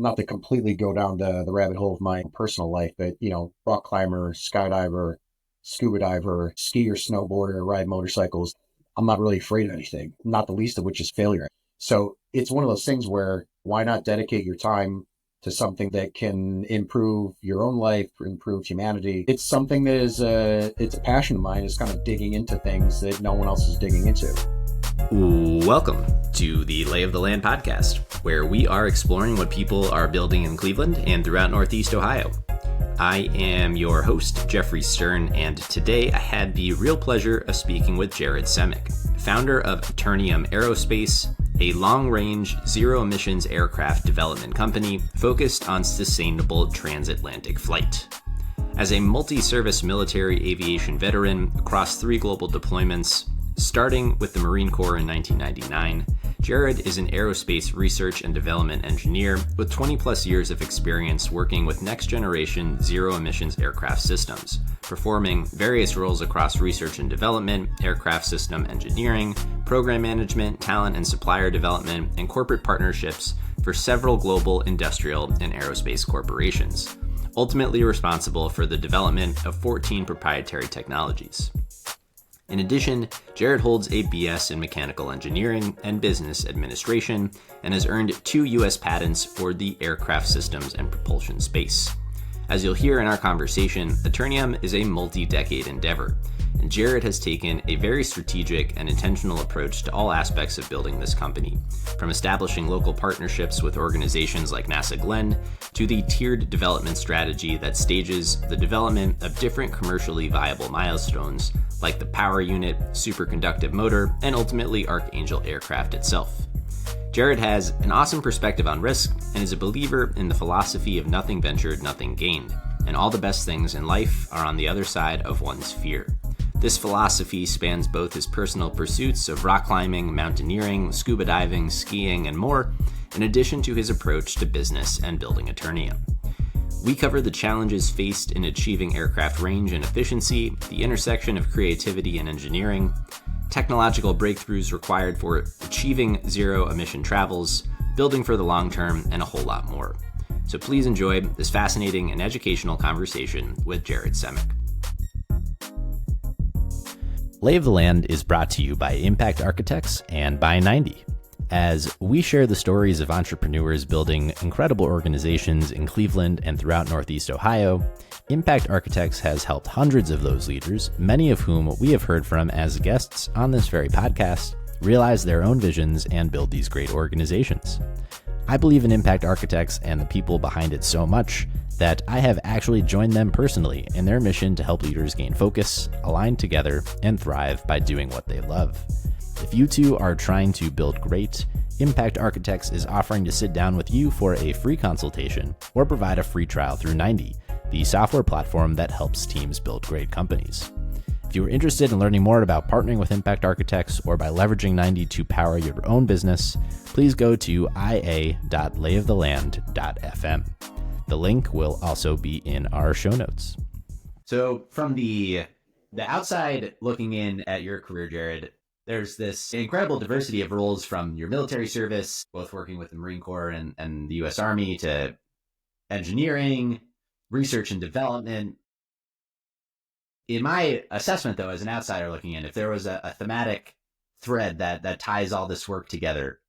not to completely go down the rabbit hole of my personal life, but, rock climber, skydiver, scuba diver, skier, snowboarder, ride motorcycles. I'm not really afraid of anything, not the least of which is failure. So it's one of those things where why not dedicate your time to something that can improve your own life, improve humanity. It's something that is it's a passion of mine, is kind of digging into things that no one else is digging into. Welcome to the Lay of the Land podcast, where we are exploring what people are building in Cleveland and throughout Northeast Ohio. I am your host, Jeffrey Stern, and today I had the real pleasure of speaking with Jared Semik, founder of Eternium Aerospace, a long-range, zero-emissions aircraft development company focused on sustainable transatlantic flight. As a multi-service military aviation veteran across 3 global deployments, starting with the Marine Corps in 1999, Jared is an aerospace research and development engineer with 20-plus years of experience working with next-generation zero-emissions aircraft systems, performing various roles across research and development, aircraft system engineering, program management, talent and supplier development, and corporate partnerships for several global industrial and aerospace corporations, ultimately responsible for the development of 14 proprietary technologies. In addition, Jared holds a BS in Mechanical Engineering and Business Administration and has earned 2 U.S. patents for the aircraft systems and propulsion space. As you'll hear in our conversation, Eternium is a multi-decade endeavor, and Jared has taken a very strategic and intentional approach to all aspects of building this company, from establishing local partnerships with organizations like NASA Glenn to the tiered development strategy that stages the development of different commercially viable milestones like the power unit, superconductive motor, and ultimately Archangel aircraft itself. Jared has an awesome perspective on risk and is a believer in the philosophy of nothing ventured, nothing gained, and all the best things in life are on the other side of one's fear. This philosophy spans both his personal pursuits of rock climbing, mountaineering, scuba diving, skiing, and more, in addition to his approach to business and building Eternium. We cover the challenges faced in achieving aircraft range and efficiency, the intersection of creativity and engineering, technological breakthroughs required for achieving zero-emission travels, building for the long term, and a whole lot more. So please enjoy this fascinating and educational conversation with Jared Semik. Lay of the Land is brought to you by Impact Architects and by 90. As we share the stories of entrepreneurs building incredible organizations in Cleveland and throughout Northeast Ohio, Impact Architects has helped hundreds of those leaders, many of whom we have heard from as guests on this very podcast, realize their own visions and build these great organizations. I believe in Impact Architects and the people behind it so much that I have actually joined them personally in their mission to help leaders gain focus, align together, and thrive by doing what they love. If you too are trying to build great, Impact Architects is offering to sit down with you for a free consultation or provide a free trial through 90, the software platform that helps teams build great companies. If you are interested in learning more about partnering with Impact Architects or by leveraging 90 to power your own business, please go to ia.layoftheland.fm. The link will also be in our show notes. So from the outside looking in at your career, Jared, there's this incredible diversity of roles from your military service, both working with the Marine Corps and the U.S. Army, to engineering, research and development. In my assessment, though, as an outsider looking in, if there was a thematic thread that ties all this work together,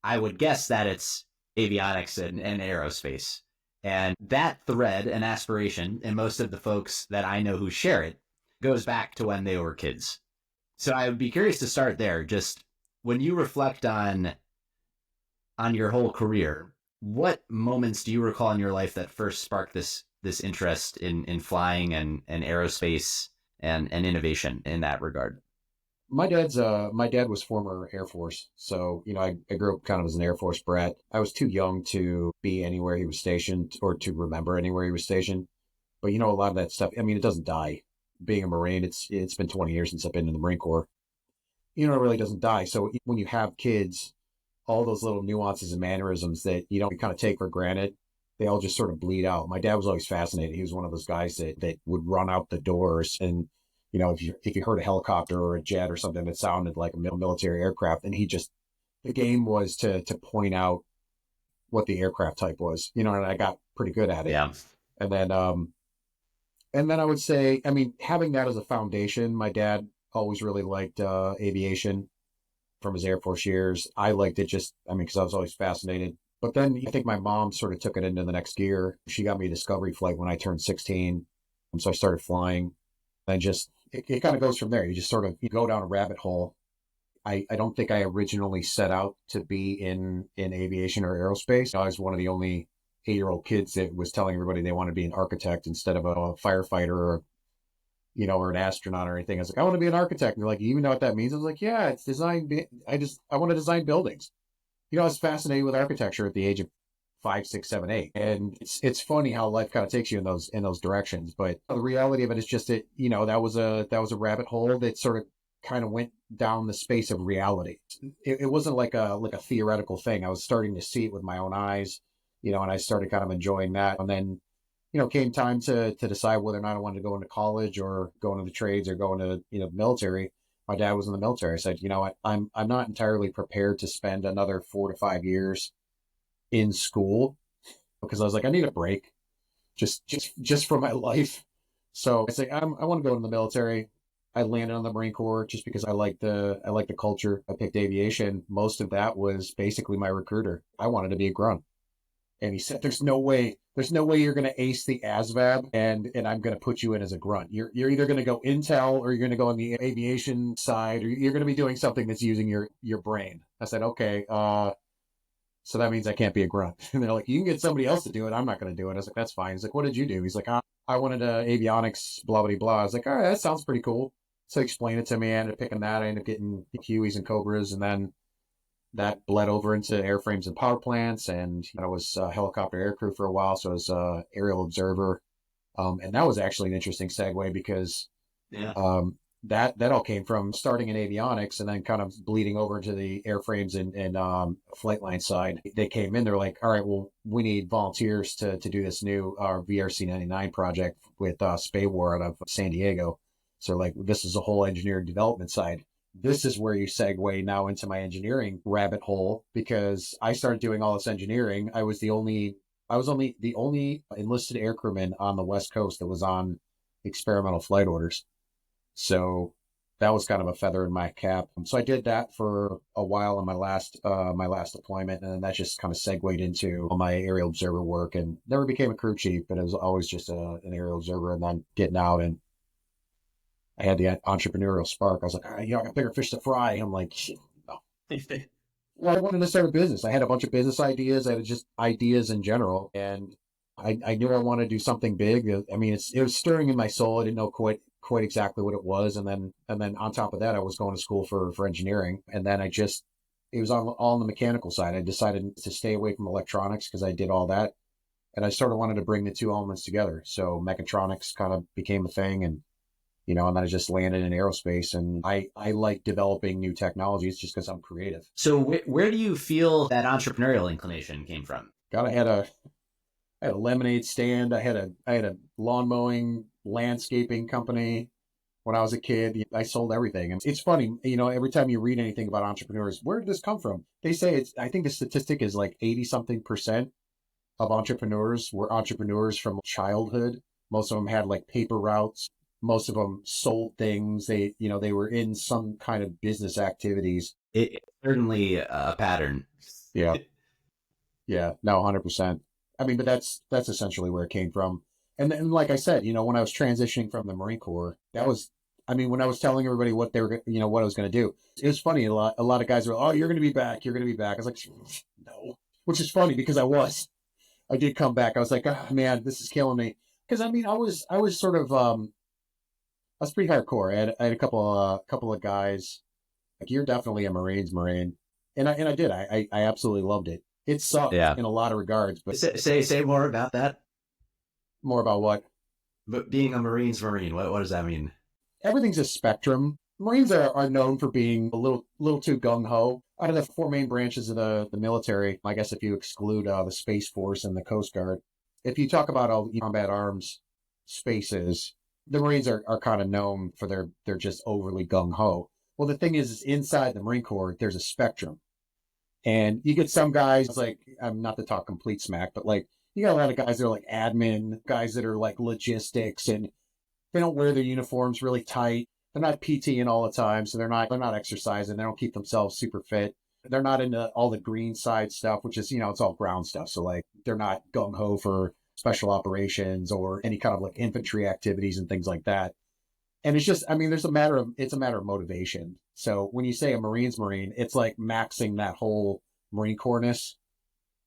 I would guess that it's avionics and aerospace. And that thread and aspiration, and most of the folks that I know who share it, goes back to when they were kids. So I would be curious to start there. Just when you reflect on your whole career, what moments do you recall in your life that first sparked this interest in flying and aerospace and innovation in that regard? My dad was former Air Force, so I grew up kind of as an Air Force brat. I was too young to be anywhere he was stationed or to remember anywhere he was stationed. But a lot of that stuff, it doesn't die. Being a Marine, it's been 20 years since I've been in the Marine Corps. It really doesn't die. So when you have kids, all those little nuances and mannerisms that you kind of take for granted, they all just sort of bleed out. My dad was always fascinated. He was one of those guys that would run out the doors and if you heard a helicopter or a jet or something that sounded like a military aircraft, and the game was to point out what the aircraft type was, and I got pretty good at it. Yeah. And then I would say, I mean, having that as a foundation, my dad always really liked aviation from his Air Force years. I liked it just, I mean, because I was always fascinated. But then I think my mom sort of took it into the next gear. She got me a discovery flight when I turned 16. And so I started flying. And just, it kind of goes from there. You just sort of you go down a rabbit hole. I don't think I originally set out to be in aviation or aerospace. I was one of the only 8-year-old kids that was telling everybody they wanted to be an architect instead of a firefighter or or an astronaut or anything. I was like, I want to be an architect. And they're like, you even know what that means? I was like, yeah, it's design. I want to design buildings. I was fascinated with architecture at the age of 5, 6, 7, 8. And it's funny how life kind of takes you in those directions. But the reality of it is just that, that was a rabbit hole that sort of kind of went down the space of reality. It wasn't like a theoretical thing. I was starting to see it with my own eyes, and I started kind of enjoying that. And then came time to decide whether or not I wanted to go into college or go into the trades or go into, the military. My dad was in the military. I said, you know what, I'm not entirely prepared to spend another 4 to 5 years in school because I was like, I need a break just for my life. So I said, I want to go in the military. I landed on the Marine Corps just because I like the culture. I picked aviation. Most of that was basically my recruiter. I wanted to be a grunt. And he said, there's no way you're going to ace the ASVAB and I'm going to put you in as a grunt. You're either going to go intel or you're going to go on the aviation side, or you're going to be doing something that's using your brain. I said, okay, so that means I can't be a grunt. And they're like, you can get somebody else to do it. I'm not going to do it. I was like, that's fine. He's like, what did you do? He's like, I wanted avionics, blah, blah, blah. I was like, all right, that sounds pretty cool. So explain it to me. I ended up picking that. I ended up getting Hueys and Cobras, and then that bled over into airframes and power plants. And I was a helicopter aircrew for a while, so I was an aerial observer. And that was actually an interesting segue because that all came from starting in avionics and then kind of bleeding over to the airframes and flight line side. They came in, they're like, all right, well, we need volunteers to do this new VRC-99 project with Spay War out of San Diego. So like, this is a whole engineering development side. This is where you segue now into my engineering rabbit hole, because I started doing all this engineering. I was only the only enlisted aircrewman on the West Coast that was on experimental flight orders. So that was kind of a feather in my cap. So I did that for a while in my last deployment, and then that just kind of segued into my aerial observer work, and never became a crew chief, but it was always just an aerial observer, and then getting out, and I had the entrepreneurial spark. I was like, I got bigger fish to fry. I'm like, shit, no. Well, I wanted to start a business. I had a bunch of business ideas. I had just ideas in general, and I knew I wanted to do something big. I mean, it was stirring in my soul. I didn't know quite exactly what it was, and then on top of that, I was going to school for engineering, and then it was all on the mechanical side. I decided to stay away from electronics because I did all that, and I sort of wanted to bring the two elements together. So mechatronics kind of became a thing, and and then I just landed in aerospace, and I like developing new technologies just because I'm creative. So where do you feel that entrepreneurial inclination came from? God, I had a lemonade stand. I had a lawn mowing landscaping company when I was a kid. I sold everything. And it's funny, every time you read anything about entrepreneurs, where did this come from? They say I think the statistic is like 80-something% of entrepreneurs were entrepreneurs from childhood. Most of them had like paper routes. Most of them sold things. They were in some kind of business activities. It's certainly a pattern. Yeah. Yeah. No, 100%. I mean, but that's essentially where it came from. And then, like I said, when I was transitioning from the Marine Corps, when I was telling everybody what they were, what I was going to do, it was funny. A lot of guys were, oh, you're going to be back. You're going to be back. I was like, no, which is funny because I did come back. I was like, oh man, this is killing me. Cause I was sort of, I was pretty hardcore. I had a couple of guys like, you're definitely a Marine. And I did. I absolutely loved it. It sucked in a lot of regards, but say more about that. More about what? But being a Marine, what does that mean? Everything's a spectrum. Marines are known for being a little too gung-ho. Out of the 4 main branches of the military, I guess if you exclude the Space Force and the Coast Guard, if you talk about all combat arms spaces, the Marines are kind of known for they're just overly gung-ho. Well, the thing is inside the Marine Corps, there's a spectrum. And you get some guys like, I'm not to talk complete smack, but like you got a lot of guys that are like admin, guys that are like logistics, and they don't wear their uniforms really tight. They're not PTing all the time, so they're not exercising. They don't keep themselves super fit. They're not into all the green side stuff, which is, it's all ground stuff. So like they're not gung ho for special operations or any kind of like infantry activities and things like that. And it's just, I mean, it's a matter of motivation. So when you say a Marine's Marine, it's like maxing that whole Marine Corps-ness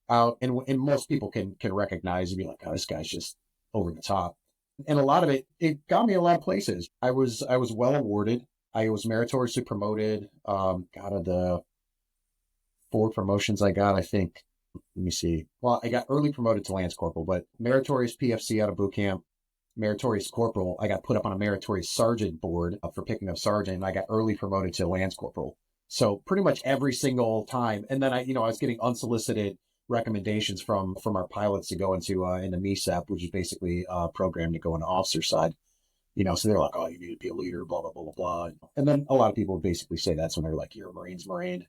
out. And most people can recognize and be like, oh, this guy's just over the top. And a lot of it got me a lot of places. I was well awarded. I was meritoriously promoted. Out of the 4 promotions I got, I think, let me see. Well, I got early promoted to Lance Corporal, but meritorious PFC out of boot camp, meritorious corporal. I got put up on a meritorious sergeant board for picking up sergeant, and I got early promoted to Lance Corporal. So pretty much every single time. And then I was getting unsolicited recommendations from our pilots to go into MESAP, which is basically a program to go into officer side. So they're like, oh, you need to be a leader, blah, blah, blah, blah, blah. And then a lot of people basically say that's when they're like, you're a Marine's Marine.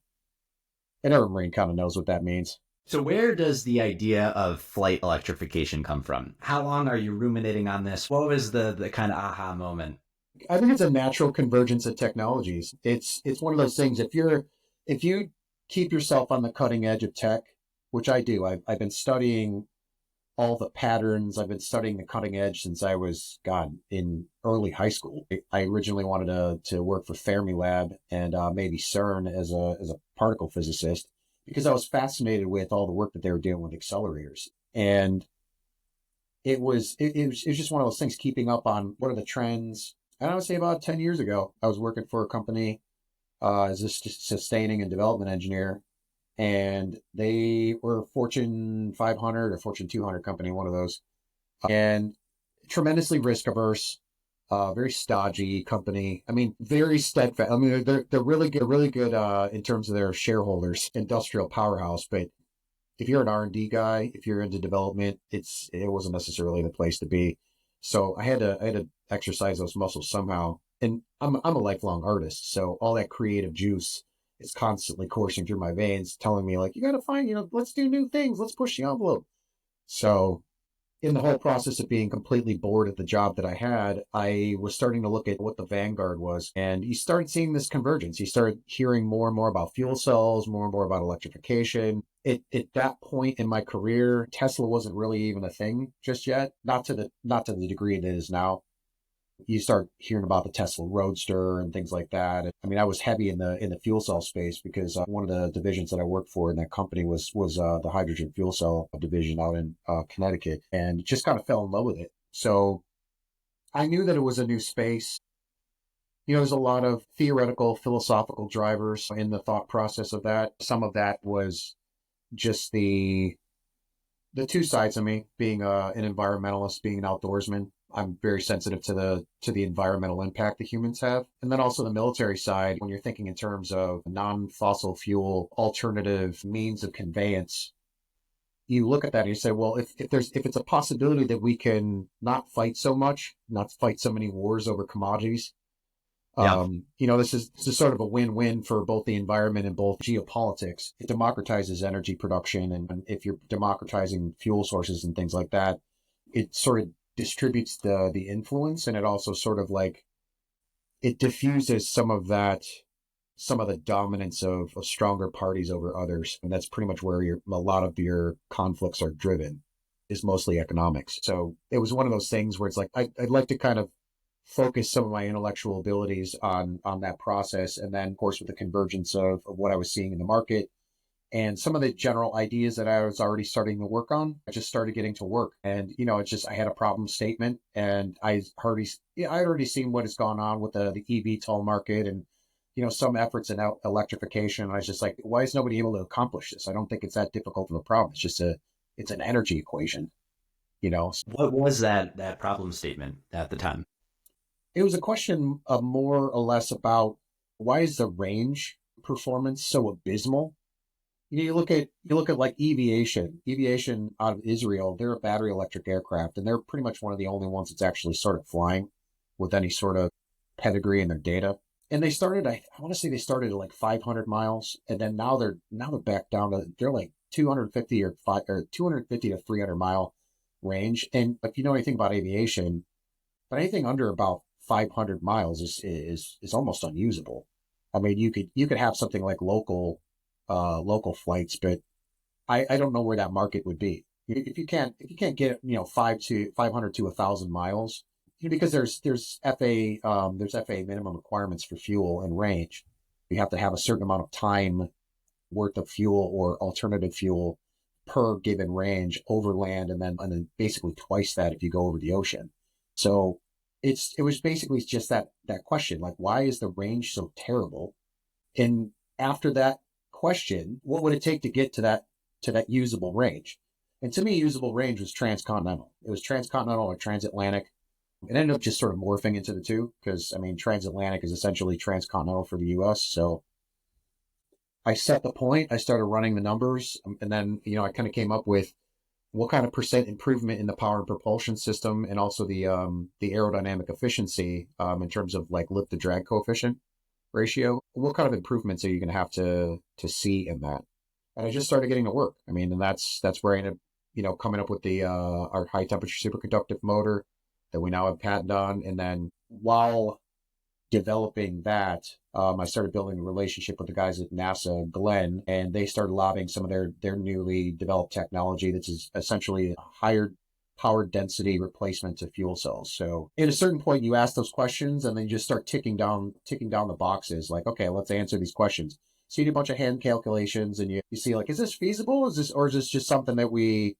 And every Marine kind of knows what that means. So where does the idea of flight electrification come from? How long are you ruminating on this? What was the kind of aha moment? I think it's a natural convergence of technologies. It's one of those things. If you keep yourself on the cutting edge of tech, which I do, I've been studying all the patterns. I've been studying the cutting edge since I was, God, in early high school. I originally wanted to work for Fermilab and maybe CERN as a particle physicist because I was fascinated with all the work that they were doing with accelerators. And it was just one of those things, keeping up on what are the trends. And I would say about 10 years ago, I was working for a company as a sustaining and development engineer, and they were a Fortune 500 or Fortune 200 company, one of those, and tremendously risk averse, very stodgy company. I mean, very steadfast. I mean, they're really good in terms of their shareholders, industrial powerhouse. But if you're an R&D guy, if you're into development, it wasn't necessarily the place to be. So I had to exercise those muscles somehow. And I'm a lifelong artist, so all that creative juice is constantly coursing through my veins, telling me like, you got to find, let's do new things, let's push the envelope. So in the whole process of being completely bored at the job that I had, I was starting to look at what the vanguard was, and you started seeing this convergence. You started hearing more and more about fuel cells, more and more about electrification. At that point in my career, Tesla wasn't really even a thing just yet, not to the degree it is now. You start hearing about the Tesla Roadster and things like that. I mean, I was heavy in the fuel cell space because one of the divisions that I worked for in that company was the hydrogen fuel cell division out in Connecticut, and just kind of fell in love with it. So I knew that it was a new space. There's a lot of theoretical, philosophical drivers in the thought process of that. Some of that was just the two sides of me, being an environmentalist, being an outdoorsman. I'm very sensitive to the environmental impact that humans have. And then also the military side, when you're thinking in terms of non-fossil fuel alternative means of conveyance, you look at that and you say, well, if it's a possibility that we can not fight so much, not fight so many wars over commodities, Yeah. this is sort of a win-win for both the environment and both geopolitics. It democratizes energy production, and if you're democratizing fuel sources and things like that, it sort of distributes the influence, and it also sort of like it diffuses some of the dominance of stronger parties over others, and that's pretty much where a lot of your conflicts are driven, is mostly economics. So it was one of those things where it's like I'd like to kind of focus some of my intellectual abilities on that process, and then of course with the convergence of what I was seeing in the market and some of the general ideas that I was already starting to work on, I just started getting to work. And, it's just, I had a problem statement, and I'd already seen what has gone on with the eVTOL market and, some efforts in electrification. And I was just like, why is nobody able to accomplish this? I don't think it's that difficult of a problem. It's just it's an energy equation, What was that problem statement at the time? It was a question of more or less about why is the range performance so abysmal? You look at like aviation out of Israel. They're a battery electric aircraft, and they're pretty much one of the only ones that's actually sort of flying with any sort of pedigree in their data. And they started, I want to say they started at like 500 miles, and then now they're back down to they're like 250 or 250 to 300 mile range. And if you know anything about aviation, but anything under about 500 miles is almost unusable. I mean, you could have something like local flights, but I don't know where that market would be if you can't get 500 to 1,000 miles, because there's FAA minimum requirements for fuel and range. You have to have a certain amount of time worth of fuel or alternative fuel per given range over land, and then basically twice that if you go over the ocean. So it was basically just that question, like, why is the range so terrible? And after that question, what would it take to get to that usable range? And to me, usable range was transcontinental. It was transcontinental or transatlantic. It ended up just sort of morphing into the two because, I mean, transatlantic is essentially transcontinental for the US. So I set the point, I started running the numbers, and then, I kind of came up with what kind of percent improvement in the power and propulsion system, and also the aerodynamic efficiency, in terms of like lift to drag coefficient ratio. What kind of improvements are you going to have to see in that? And I just started getting to work. I mean, and that's where I ended up, coming up with the our high temperature superconductive motor that we now have patent on. And then while developing that, I started building a relationship with the guys at NASA, Glenn, and they started lobbying some of their newly developed technology that's essentially a higher power density replacement to fuel cells. So at a certain point, you ask those questions, and then you just start ticking down the boxes. Like, okay, let's answer these questions. So you do a bunch of hand calculations, and you see, like, is this feasible? Is this just something that we're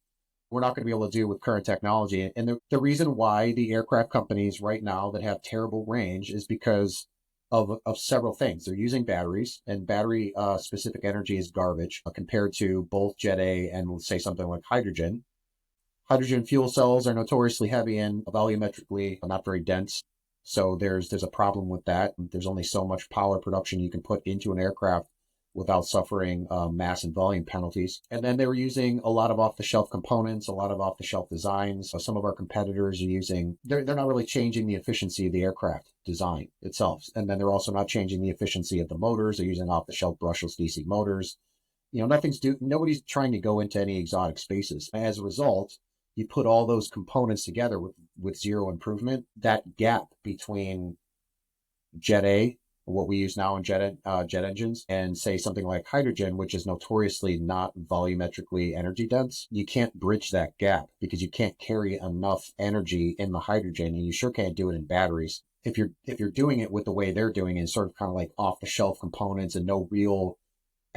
not going to be able to do with current technology? And the reason why the aircraft companies right now that have terrible range is because of several things. They're using batteries, and battery specific energy is garbage compared to both Jet A and, let's say, something like hydrogen. Hydrogen fuel cells are notoriously heavy and volumetrically not very dense. So there's a problem with that. There's only so much power production you can put into an aircraft without suffering mass and volume penalties. And then they were using a lot of off-the-shelf components, a lot of off-the-shelf designs. So some of our competitors are they're not really changing the efficiency of the aircraft design itself. And then they're also not changing the efficiency of the motors. They're using off-the-shelf brushless DC motors. Nobody's trying to go into any exotic spaces. As a result, you put all those components together with zero improvement. That gap between Jet A, what we use now in jet engines, and say something like hydrogen, which is notoriously not volumetrically energy dense, you can't bridge that gap because you can't carry enough energy in the hydrogen, and you sure can't do it in batteries. If you're doing it with the way they're doing it, sort of kind of like off the shelf components and no real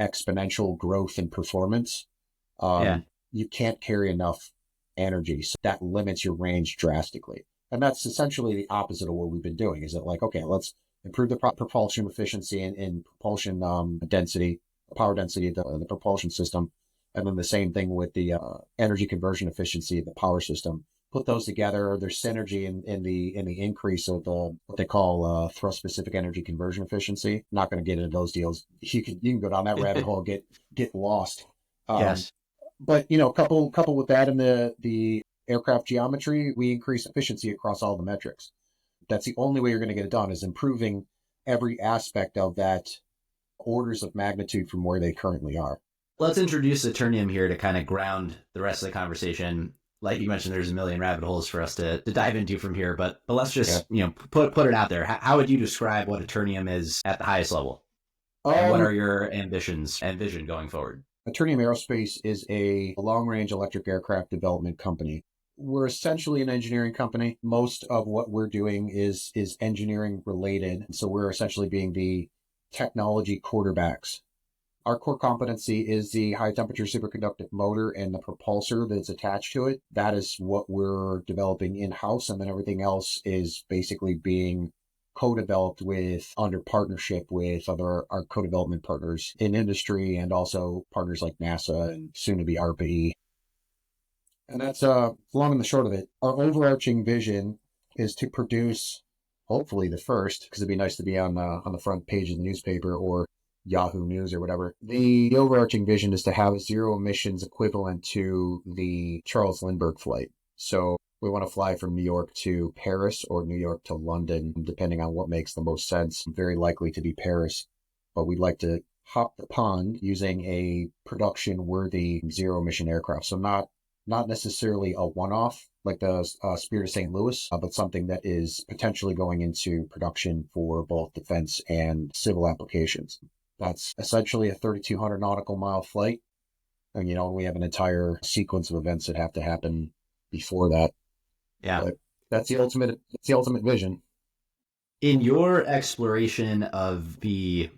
exponential growth in performance, Yeah. you can't carry enough energy. So that limits your range drastically. And that's essentially the opposite of what we've been doing. Is it like, okay, let's improve the propulsion efficiency and propulsion density, power density of the propulsion system. And then the same thing with the energy conversion efficiency of the power system. Put those together. There's synergy in the increase of what they call thrust specific energy conversion efficiency. Not going to get into those deals. You can go down that rabbit hole, get lost. Yes. But couple with that in the aircraft geometry, we increase efficiency across all the metrics. That's the only way you're going to get it done, is improving every aspect of that orders of magnitude from where they currently are. Let's introduce Eternium here to kind of ground the rest of the conversation. Like you mentioned, there's a million rabbit holes for us to dive into from here, but let's just put it out there. How would you describe what Eternium is at the highest level? And what are your ambitions and vision going forward? Eternium Aerospace is a long-range electric aircraft development company. We're essentially an engineering company. Most of what we're doing is engineering related. So we're essentially being the technology quarterbacks. Our core competency is the high temperature superconductive motor and the propulsor that's attached to it. That is what we're developing in-house. And then everything else is basically being co-developed under partnership with our co-development partners in industry, and also partners like NASA and soon to be ARPA-E. And that's long and the short of it. Our overarching vision is to produce, hopefully the first, because it'd be nice to be on the front page of the newspaper or Yahoo News or whatever. The overarching vision is to have zero emissions equivalent to the Charles Lindbergh flight. So we want to fly from New York to Paris or New York to London, depending on what makes the most sense. Very likely to be Paris, but we'd like to hop the pond using a production worthy zero emission aircraft. So not necessarily a one-off like the Spirit of St. Louis, but something that is potentially going into production for both defense and civil applications. That's essentially a 3,200 nautical mile flight. And, we have an entire sequence of events that have to happen before that. Yeah. But that's the ultimate vision. In your exploration of the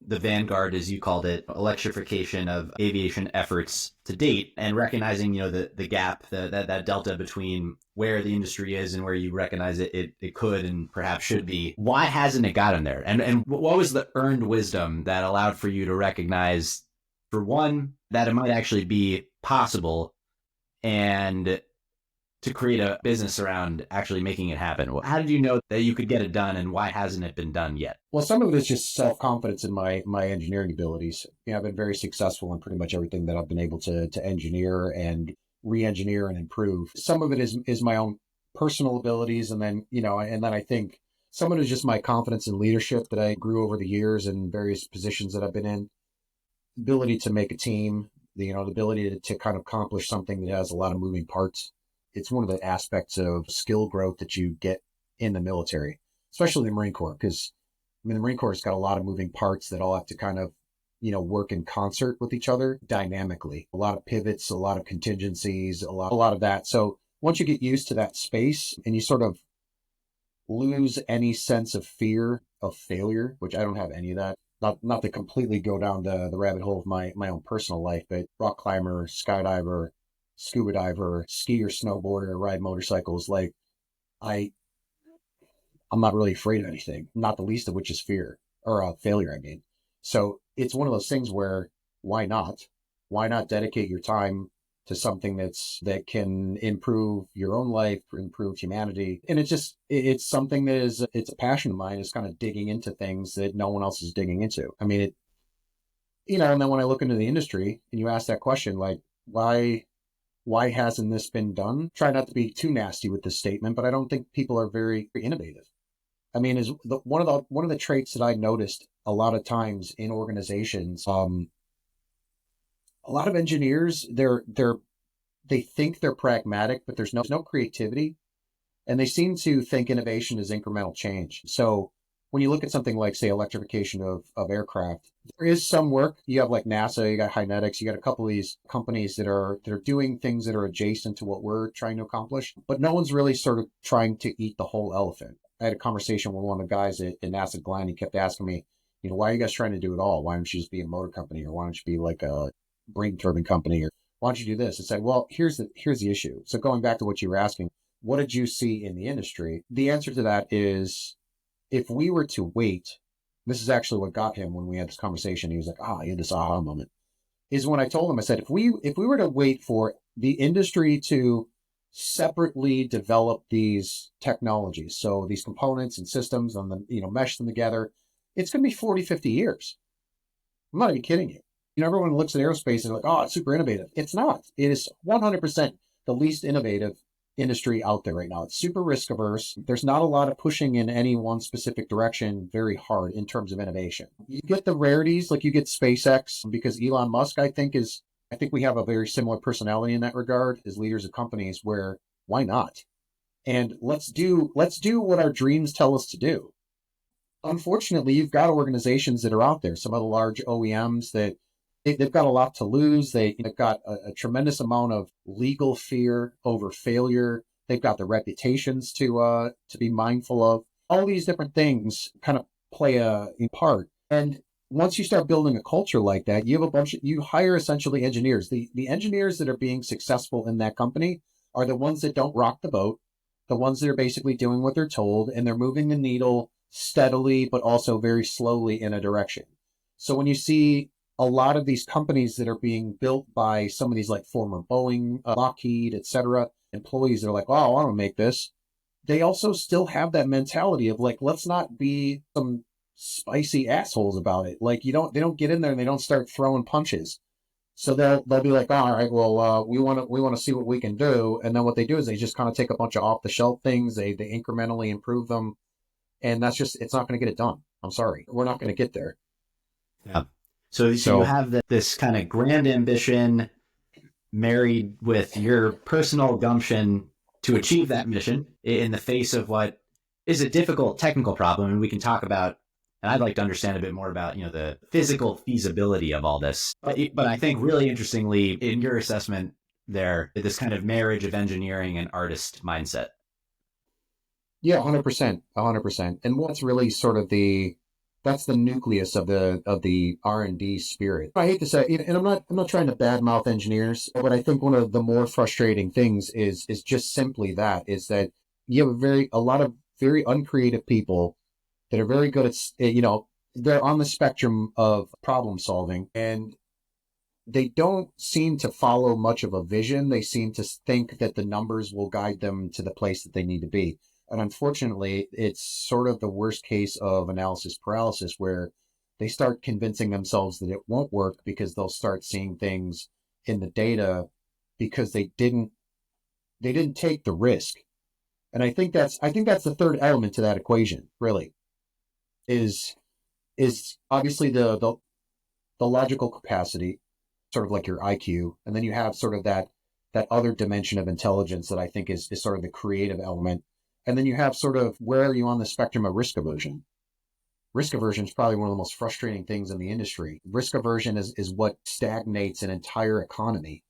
vanguard, as you called it, electrification of aviation efforts to date, and recognizing, the gap, that delta between where the industry is and where you recognize it could and perhaps should be, why hasn't it gotten there? And what was the earned wisdom that allowed for you to recognize, for one, that it might actually be possible, and to create a business around actually making it happen? How did you know that you could get it done, and why hasn't it been done yet? Well, some of it is just self-confidence in my engineering abilities. I've been very successful in pretty much everything that I've been able to engineer and re-engineer and improve. Some of it is my own personal abilities, and then I think some of it is just my confidence in leadership that I grew over the years in various positions that I've been in. Ability to make a team, the ability to kind of accomplish something that has a lot of moving parts. It's one of the aspects of skill growth that you get in the military, especially the Marine Corps, because the Marine Corps has got a lot of moving parts that all have to kind of, work in concert with each other dynamically. A lot of pivots, a lot of contingencies, a lot of that. So once you get used to that space and you sort of lose any sense of fear of failure, which I don't have any of that. Not to completely go down the rabbit hole of my own personal life, but rock climber, skydiver, scuba diver, skier, snowboarder, ride motorcycles. Like I'm not really afraid of anything, not the least of which is fear or failure. I mean, so it's one of those things where why not? Why not dedicate your time to something that can improve your own life, improve humanity? And it's something that it's a passion of mine, is kind of digging into things that no one else is digging into. I mean, and then when I look into the industry and you ask that question, like, why hasn't this been done? Try not to be too nasty with this statement, but I don't think people are very innovative. I mean, one of the traits that I noticed a lot of times in organizations, a lot of engineers, they think they're pragmatic, but there's no creativity, and they seem to think innovation is incremental change. So when you look at something like, say, electrification of aircraft, there is some work. You have like NASA, you got Hynetics, you got a couple of these companies that are doing things that are adjacent to what we're trying to accomplish, but no one's really sort of trying to eat the whole elephant. I had a conversation with one of the guys at NASA Glenn. He kept asking me, why are you guys trying to do it all? Why don't you just be a motor company, or why don't you be like a brain turbine company, or why don't you do this? It's like, well, here's the issue. So going back to what you were asking, what did you see in the industry? The answer to that is, if we were to wait, this is actually what got him when we had this conversation. He was like, he had this aha moment. Is when I told him, I said, if we were to wait for the industry to separately develop these technologies, so these components and systems, and then, mesh them together, it's going to be 40, 50 years. I'm not even kidding you. Everyone looks at aerospace and like, it's super innovative. It's not. It is 100% the least innovative industry out there right now. It's super risk averse. There's not a lot of pushing in any one specific direction very hard in terms of innovation. You get the rarities, like you get SpaceX, because Elon Musk, I think we have a very similar personality in that regard as leaders of companies, where why not? And let's do what our dreams tell us to do. Unfortunately, you've got organizations that are out there, some of the large OEMs that they've got a lot to lose. They've got a tremendous amount of legal fear over failure. They've got the reputations to be mindful of. All these different things kind of play a part. And once you start building a culture like that, you hire essentially engineers. The engineers that are being successful in that company are the ones that don't rock the boat, the ones that are basically doing what they're told, and they're moving the needle steadily, but also very slowly in a direction. So when you see a lot of these companies that are being built by some of these like former Boeing, Lockheed, etc., employees that are like, I want to make this. They also still have that mentality of like, let's not be some spicy assholes about it. Like they don't get in there and they don't start throwing punches. So they'll be like, all right, well, we want to see what we can do, and then what they do is they just kind of take a bunch of off the shelf things, they incrementally improve them, and that's just it's not going to get it done. I'm sorry, we're not going to get there. Yeah. So you So have this kind of grand ambition married with your personal gumption to achieve that mission in the face of what is a difficult technical problem. And we can talk about, and I'd like to understand a bit more about, the physical feasibility of all this. But I think really interestingly, in your assessment there, this kind of marriage of engineering and artist mindset. yeah, 100%, 100%. And what's really sort of that's the nucleus of the R&D spirit. I hate to say, and I'm not trying to badmouth engineers, but I think one of the more frustrating things is just simply that is that you have a lot of very uncreative people that are very good at they're on the spectrum of problem solving, and they don't seem to follow much of a vision. They seem to think that the numbers will guide them to the place that they need to be. And unfortunately, it's sort of the worst case of analysis paralysis where they start convincing themselves that it won't work because they'll start seeing things in the data because they didn't take the risk. And I think that's the third element to that equation, really, is is obviously the logical capacity, sort of like your IQ, and then you have sort of that other dimension of intelligence that I think is sort of the creative element, and then you have sort of where are you on the spectrum of risk aversion. Risk aversion is probably one of the most frustrating things in the industry. Risk aversion is what stagnates an entire economy,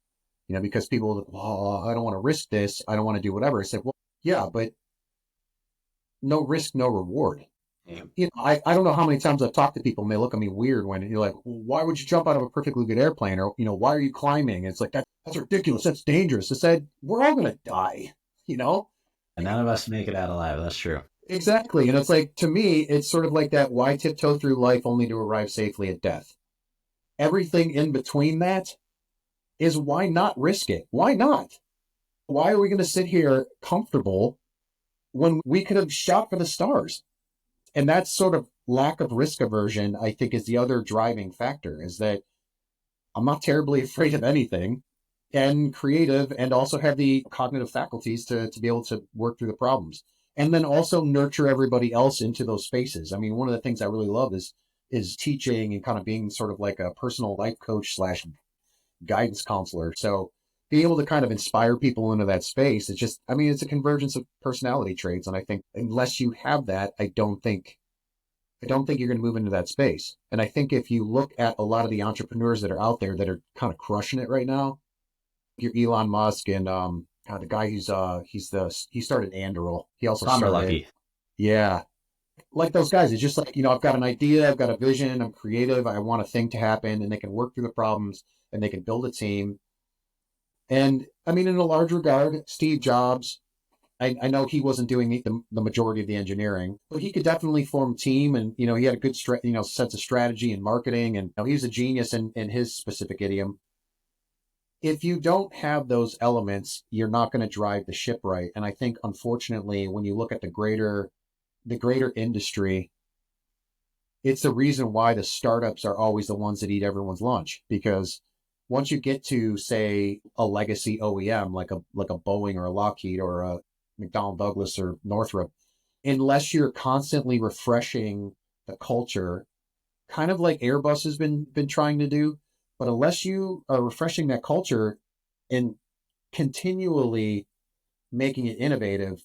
because people, well, I don't want to risk this, I don't want to do whatever. I said, well, yeah, but no risk, no reward. Yeah. I don't know how many times I've talked to people and they look at me weird when you're like, well, why would you jump out of a perfectly good airplane? Or, why are you climbing? It's like, that's ridiculous. That's dangerous. I said, we're all going to die, you know? And none of us make it out alive. That's true. Exactly. And it's like, to me, it's sort of like that why tiptoe through life only to arrive safely at death. Everything in between that is why not risk it? Why not? Why are we going to sit here comfortable when we could have shot for the stars? And that sort of lack of risk aversion, I think, is the other driving factor, is that I'm not terribly afraid of anything and creative and also have the cognitive faculties to be able to work through the problems. And then also nurture everybody else into those spaces. I mean, one of the things I really love is teaching and kind of being sort of like a personal life coach slash guidance counselor. So being able to kind of inspire people into that space, it's a convergence of personality traits. And I think unless you have that, I don't think you're going to move into that space. And I think if you look at a lot of the entrepreneurs that are out there that are kind of crushing it right now, your Elon Musk and the guy he started Anduril. He also Palmer started, Lucky. yeah, like those guys. It's just like, I've got an idea, I've got a vision, I'm creative, I want a thing to happen, and they can work through the problems and they can build a team. And I mean, in a large regard, Steve Jobs, I know he wasn't doing the majority of the engineering, but he could definitely form a team, and he had a good sense of strategy and marketing, and he was a genius in his specific idiom. If you don't have those elements, you're not going to drive the ship right. And I think, unfortunately, when you look at the greater industry, it's the reason why the startups are always the ones that eat everyone's lunch, because once you get to, say, a legacy OEM like a Boeing or a Lockheed or a McDonnell Douglas or Northrop, unless you're constantly refreshing the culture, kind of like Airbus has been trying to do, but unless you are refreshing that culture and continually making it innovative,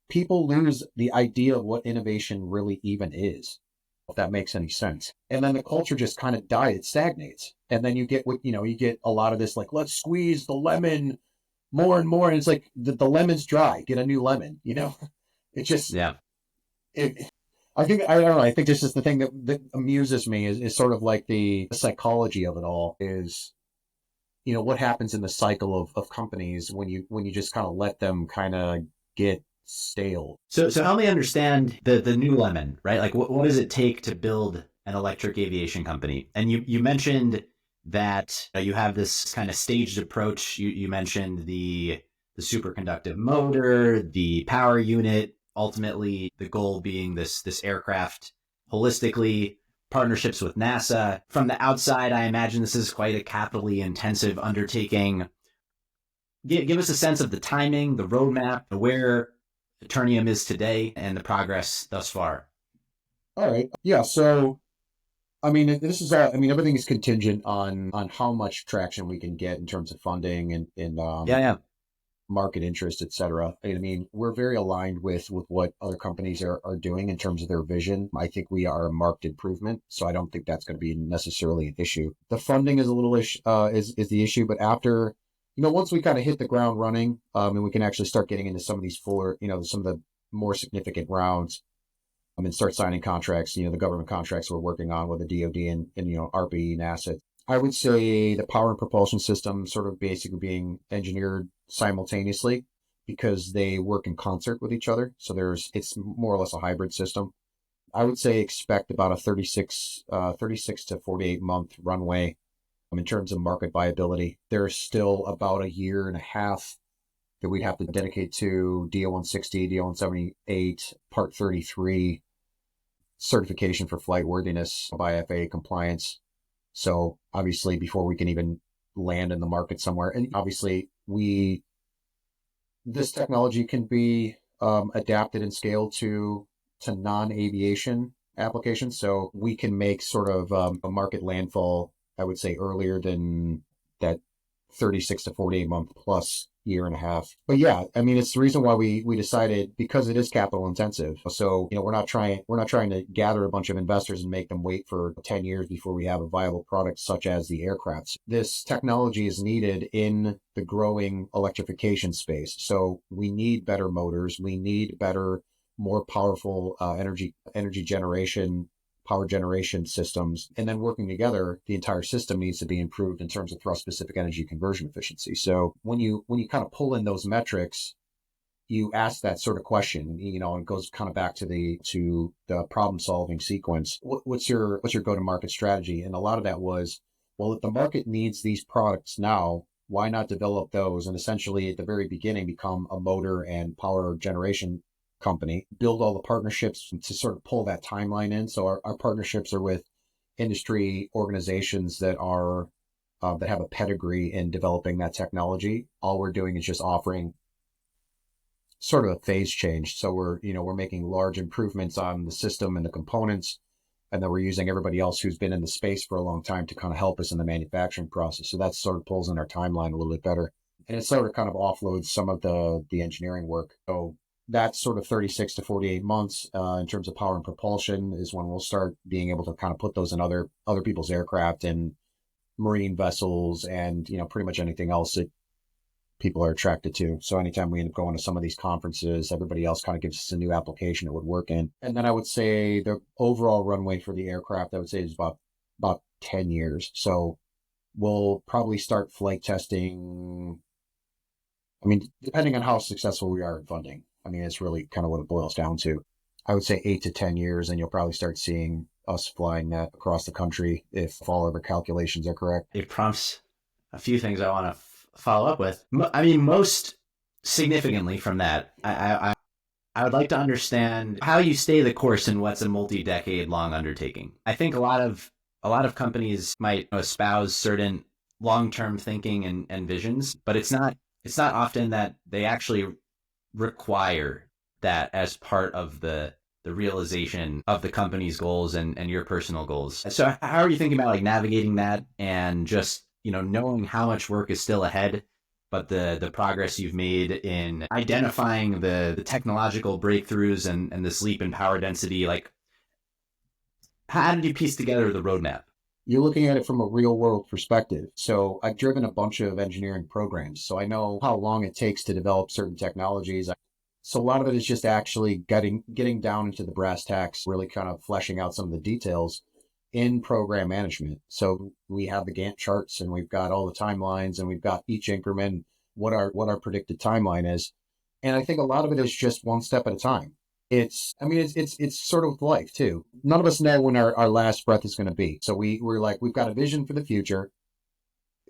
people lose the idea of what innovation really even is, if that makes any sense. And then the culture just kind of dies, it stagnates. And then you get a lot of this, like, let's squeeze the lemon more and more. And it's like the lemon's dry, get a new lemon, It just, Yeah. it, I don't know. I think this is the thing that amuses me is sort of like the psychology of it all is, what happens in the cycle of companies when you just kind of let them kind of get stale. So help me understand the new lemon, right? Like what does it take to build an electric aviation company? And you mentioned that you have this kind of staged approach. You mentioned the superconductive motor, the power unit, ultimately the goal being this aircraft holistically. partnerships with NASA. From the outside, I imagine this is quite a capitally intensive undertaking. Give us a sense of the timing, the roadmap, where Eternium is today, and the progress thus far. All right. Yeah. So, I mean, this is all, I mean, everything is contingent on how much traction we can get in terms of funding and Yeah. market interest, et cetera. I mean, we're very aligned with what other companies are doing in terms of their vision. I think we are a marked improvement, so I don't think that's going to be necessarily an issue. The funding is a little is the issue, but after, once we kind of hit the ground running, and we can actually start getting into some of these fuller, some of the more significant rounds, and start signing contracts, the government contracts we're working on with the DoD and RPE, NASA. I would say the power and propulsion system sort of basically being engineered simultaneously because they work in concert with each other. So it's more or less a hybrid system. I would say expect about a 36 to 48 month runway in terms of market viability. There's still about a year and a half that we'd have to dedicate to DO-160, DO-178, Part 33 certification for flight worthiness by FAA compliance. So obviously, before we can even land in the market somewhere, and obviously this technology can be adapted and scaled to non-aviation applications. So we can make sort of a market landfall, I would say, earlier than that 36 to 48 month plus year and a half. But yeah, I mean, it's the reason why we decided, because it is capital intensive. So, we're not trying to gather a bunch of investors and make them wait for 10 years before we have a viable product such as the aircrafts. This technology is needed in the growing electrification space. So we need better motors. We need better, more powerful energy generation, power generation systems, and then working together, the entire system needs to be improved in terms of thrust specific energy conversion efficiency. So when you kind of pull in those metrics, you ask that sort of question, and it goes kind of back to the problem solving sequence. What's your go to market strategy? And a lot of that was, well, if the market needs these products now, why not develop those and essentially at the very beginning become a motor and power generation company, build all the partnerships to sort of pull that timeline in. So our partnerships are with industry organizations that are that have a pedigree in developing that technology. All we're doing is just offering sort of a phase change. So we're making large improvements on the system and the components, and then we're using everybody else who's been in the space for a long time to kind of help us in the manufacturing process. So that sort of pulls in our timeline a little bit better, and it sort of kind of offloads some of the engineering work. So that's sort of 36 to 48 months in terms of power and propulsion is when we'll start being able to kind of put those in other people's aircraft and marine vessels and, pretty much anything else that people are attracted to. So anytime we end up going to some of these conferences, everybody else kind of gives us a new application it would work in. And then I would say the overall runway for the aircraft, I would say, is about 10 years. So we'll probably start flight testing. I mean, depending on how successful we are in funding. I mean, it's really kind of what it boils down to. I would say 8 to 10 years, and you'll probably start seeing us flying that across the country if all of our calculations are correct. It prompts a few things I want to follow up with. I mean, most significantly from that, I would like to understand how you stay the course in what's a multi-decade long undertaking. I think a lot of companies might espouse certain long-term thinking and visions, but it's not often that they actually require that as part of the realization of the company's goals and your personal goals. So how are you thinking about navigating that and just, knowing how much work is still ahead, but the progress you've made in identifying the technological breakthroughs and this leap in power density? How did you piece together the roadmap? You're looking at it from a real world perspective. So I've driven a bunch of engineering programs, so I know how long it takes to develop certain technologies. So a lot of it is just actually getting down into the brass tacks, really kind of fleshing out some of the details in program management. So we have the Gantt charts, and we've got all the timelines, and we've got each increment, what our predicted timeline is. And I think a lot of it is just one step at a time. It's sort of with life too. None of us know when our last breath is going to be. So we're like, we've got a vision for the future.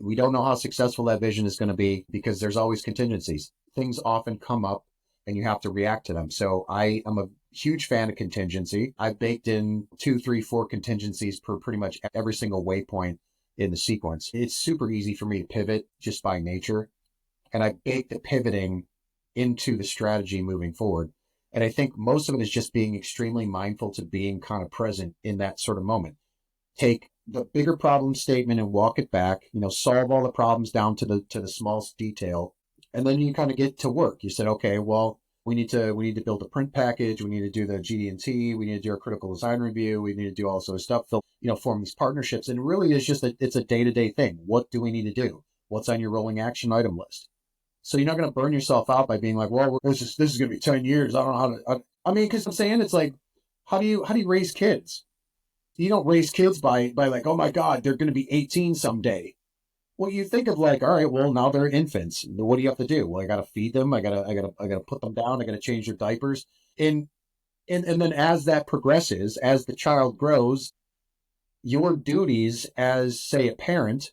We don't know how successful that vision is going to be because there's always contingencies. Things often come up and you have to react to them. So I am a Huge fan of contingency. I've baked in 2, 3, 4 contingencies per pretty much every single waypoint in the sequence. It's super easy for me to pivot just by nature. And I bake the pivoting into the strategy moving forward. And I think most of it is just being extremely mindful to being kind of present in that sort of moment. Take the bigger problem statement and walk it back, solve all the problems down to the smallest detail. And then you kind of get to work. You said, okay, well, we need to build a print package. We need to do the GD&T. We need to do a critical design review. We need to do all sort of stuff, form these partnerships. And really it's just it's a day-to-day thing. What do we need to do? What's on your rolling action item list? So you're not going to burn yourself out by being like, well, this is going to be 10 years. I don't know how to, I mean, because I'm saying it's like, how do you raise kids? You don't raise kids by like, oh my God, they're going to be 18 someday. Well, you think of like, all right, well, now they're infants. What do you have to do? Well, I got to feed them. I got to put them down. I got to change their diapers. And then as that progresses, as the child grows, your duties as, say, a parent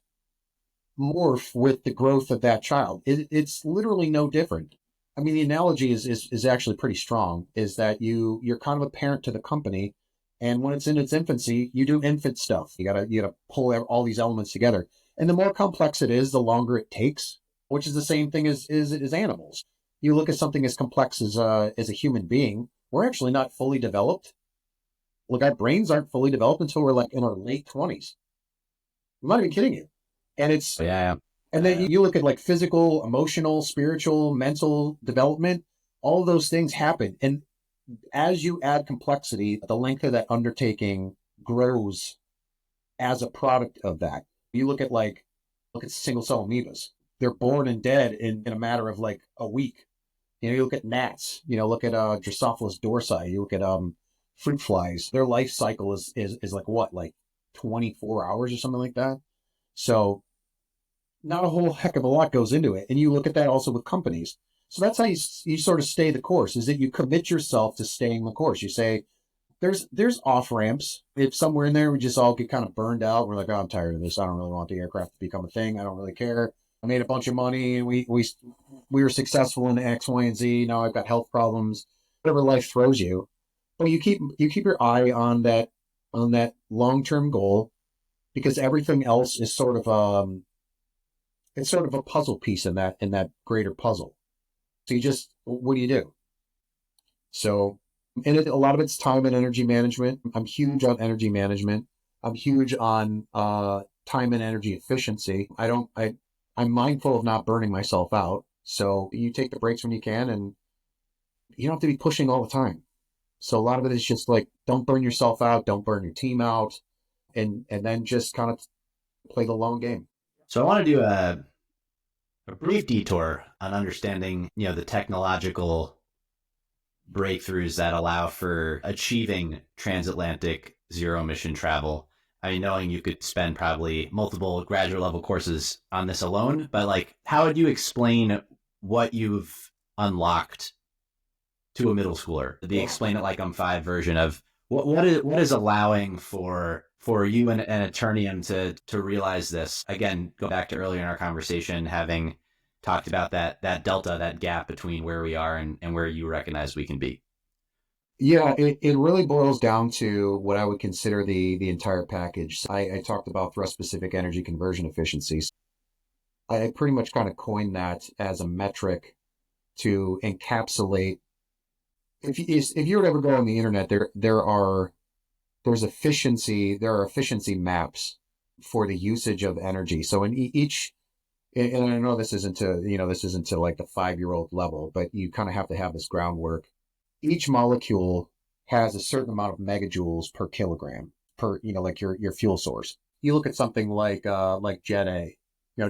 morph with the growth of that child. It's literally no different. I mean, the analogy is actually pretty strong, is that you're kind of a parent to the company. And when it's in its infancy, you do infant stuff. You gotta pull all these elements together. And the more complex it is, the longer it takes, which is the same thing as animals. You look at something as complex as a human being, we're actually not fully developed. Look, our brains aren't fully developed until we're like in our late 20s. I'm not even kidding you. And it's Yeah. and then you look at like physical, emotional, spiritual, mental development, all those things happen. And as you add complexity, the length of that undertaking grows as a product of that. You look at single cell amoebas. They're born and dead in a matter of like a week. You look at gnats, look at Drosophilus dorsi, you look at fruit flies. Their life cycle is like what, like 24 hours or something like that. So not a whole heck of a lot goes into it. And you look at that also with companies. So that's how you sort of stay the course, is that you commit yourself to staying the course. You say, there's off ramps. If somewhere in there we just all get kind of burned out, we're like, oh, I'm tired of this. I don't really want the aircraft to become a thing. I don't really care. I made a bunch of money and we were successful in X, Y, and Z. Now I've got health problems. Whatever life throws you. But you keep your eye on that long-term goal, because everything else is sort of it's sort of a puzzle piece in that greater puzzle. So what do you do? So, and a lot of it's time and energy management. I'm huge on energy management. I'm huge on time and energy efficiency. I'm mindful of not burning myself out. So you take the breaks when you can, and you don't have to be pushing all the time. So a lot of it is just like, don't burn yourself out, don't burn your team out, and then just kind of play the long game. So I want to do a brief detour on understanding, the technological breakthroughs that allow for achieving transatlantic zero emission travel. I mean, knowing you could spend probably multiple graduate level courses on this alone, but like, how would you explain what you've unlocked to a middle schooler? The explain it like I'm five version of what is allowing for you and Eternium to realize this. Again, go back to earlier in our conversation, having talked about that delta, that gap between where we are and where you recognize we can be. Yeah, it really boils down to what I would consider the entire package. I talked about thrust-specific energy conversion efficiencies. I pretty much kind of coined that as a metric to encapsulate. If you would ever go on the internet, there are efficiency maps for the usage of energy. So in each, and I know this isn't to like the 5-year-old level, but you kind of have to have this groundwork. Each molecule has a certain amount of megajoules per kilogram like your fuel source. You look at something like Jet A.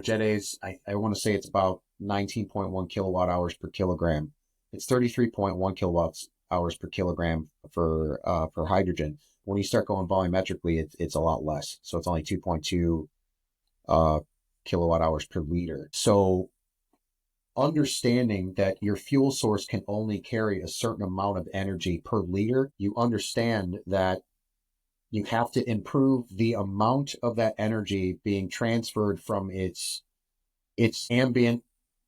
Jet A's, I want to say it's about 19.1 kilowatt hours per kilogram. It's 33.1 kilowatts hours per kilogram for hydrogen. When you start going volumetrically, it's a lot less. So it's only 2.2 kilowatt hours per liter. So understanding that your fuel source can only carry a certain amount of energy per liter, you understand that you have to improve the amount of that energy being transferred from its ambient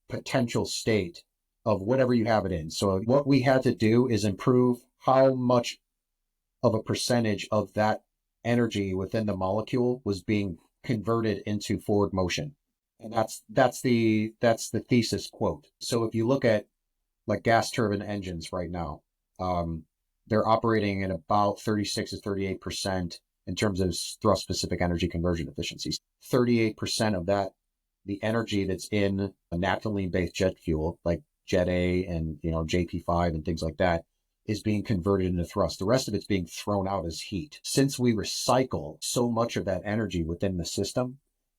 potential state of whatever you have it in. So what we had to do is improve how much of a percentage of that energy within the molecule was being converted into forward motion. And that's the thesis quote. So if you look at like gas turbine engines right now, um, they're operating at about 36 to 38% in terms of thrust specific energy conversion efficiencies. 38% of that, the energy that's in a naphthalene based jet fuel, like Jet A and JP5 and things like that, is being converted into thrust. The rest of it's being thrown out as heat. Since we recycle so much of that energy within the system,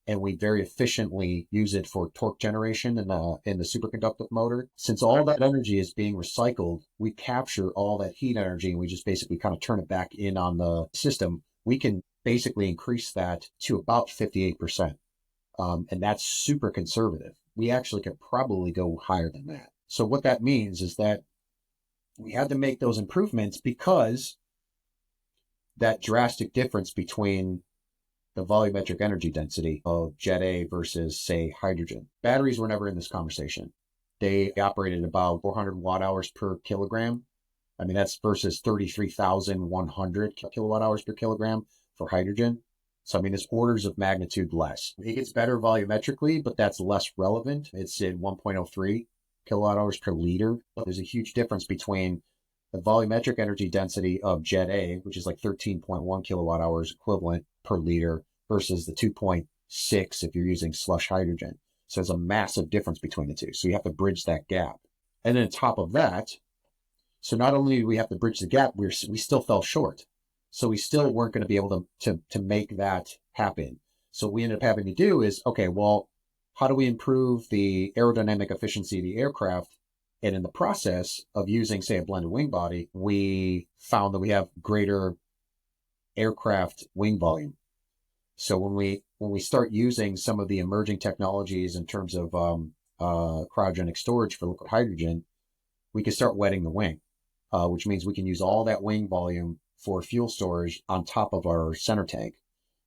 and we very efficiently use it for torque generation in the superconductive motor. Since all that energy is being recycled, we capture all that heat energy and we just basically kind of turn it back in on the system. We can basically increase that to about 58%. And that's super conservative. We actually could probably go higher than that. So what that means is that we had to make those improvements because that drastic difference between the volumetric energy density of Jet A versus, say, hydrogen. Batteries were never in this conversation. They operated about 400 watt hours per kilogram. I mean, that's versus 33,100 kilowatt hours per kilogram for hydrogen. So, I mean, it's orders of magnitude less. It gets better volumetrically, but that's less relevant. It's in 1.03 kilowatt hours per liter. But there's a huge difference between the volumetric energy density of Jet A, which is like 13.1 kilowatt hours equivalent per liter, versus the 2.6 if you're using slush hydrogen. So there's a massive difference between the two. So you have to bridge that gap. And then on top of that, so not only do we have to bridge the gap, we still fell short. So we still weren't going to be able to make that happen. So what we ended up having to do is, okay, well, how do we improve the aerodynamic efficiency of the aircraft? And in the process of using, say, a blended wing body, we found that we have greater aircraft wing volume. So when we start using some of the emerging technologies in terms of cryogenic storage for liquid hydrogen, we can start wetting the wing, which means we can use all that wing volume for fuel storage on top of our center tank.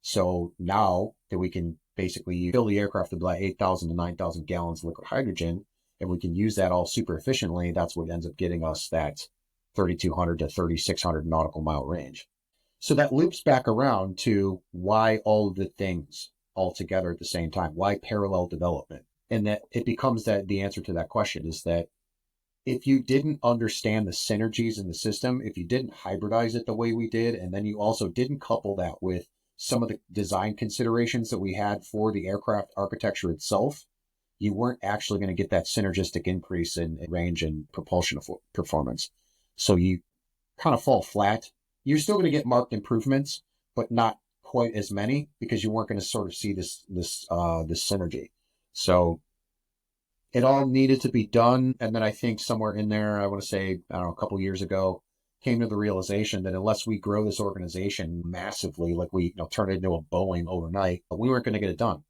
So now that we can basically fill the aircraft with like 8,000 to 9,000 gallons of liquid hydrogen, and we can use that all super efficiently, that's what ends up getting us that 3,200 to 3,600 nautical mile range. So that loops back around to why all of the things all together at the same time, why parallel development. And that it becomes that the answer to that question is that if you didn't understand the synergies in the system, if you didn't hybridize it the way we did, and then you also didn't couple that with some of the design considerations that we had for the aircraft architecture itself, you weren't actually going to get that synergistic increase in range and propulsion performance. So you kind of fall flat. You're still going to get marked improvements, but not quite as many because you weren't going to sort of see this synergy. So it all needed to be done. And then I think somewhere in there, I want to say, I don't know, a couple of years ago, came to the realization that unless we grow this organization massively, like we turn it into a Boeing overnight, we weren't going to get it done.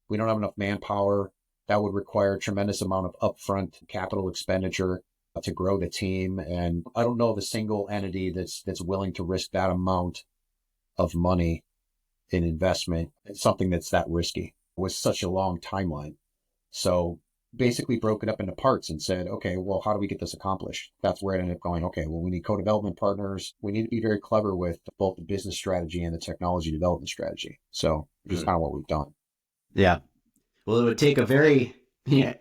We don't have enough manpower. That would require a tremendous amount of upfront capital expenditure to grow the team. And I don't know of a single entity that's willing to risk that amount of money in investment. It's something that's that risky with such a long timeline. So basically broke it up into parts and said, okay, well, how do we get this accomplished? That's where it ended up going, okay, well, we need co-development partners. We need to be very clever with both the business strategy and the technology development strategy. So just kind of what we've done. Yeah. Well, it would take a very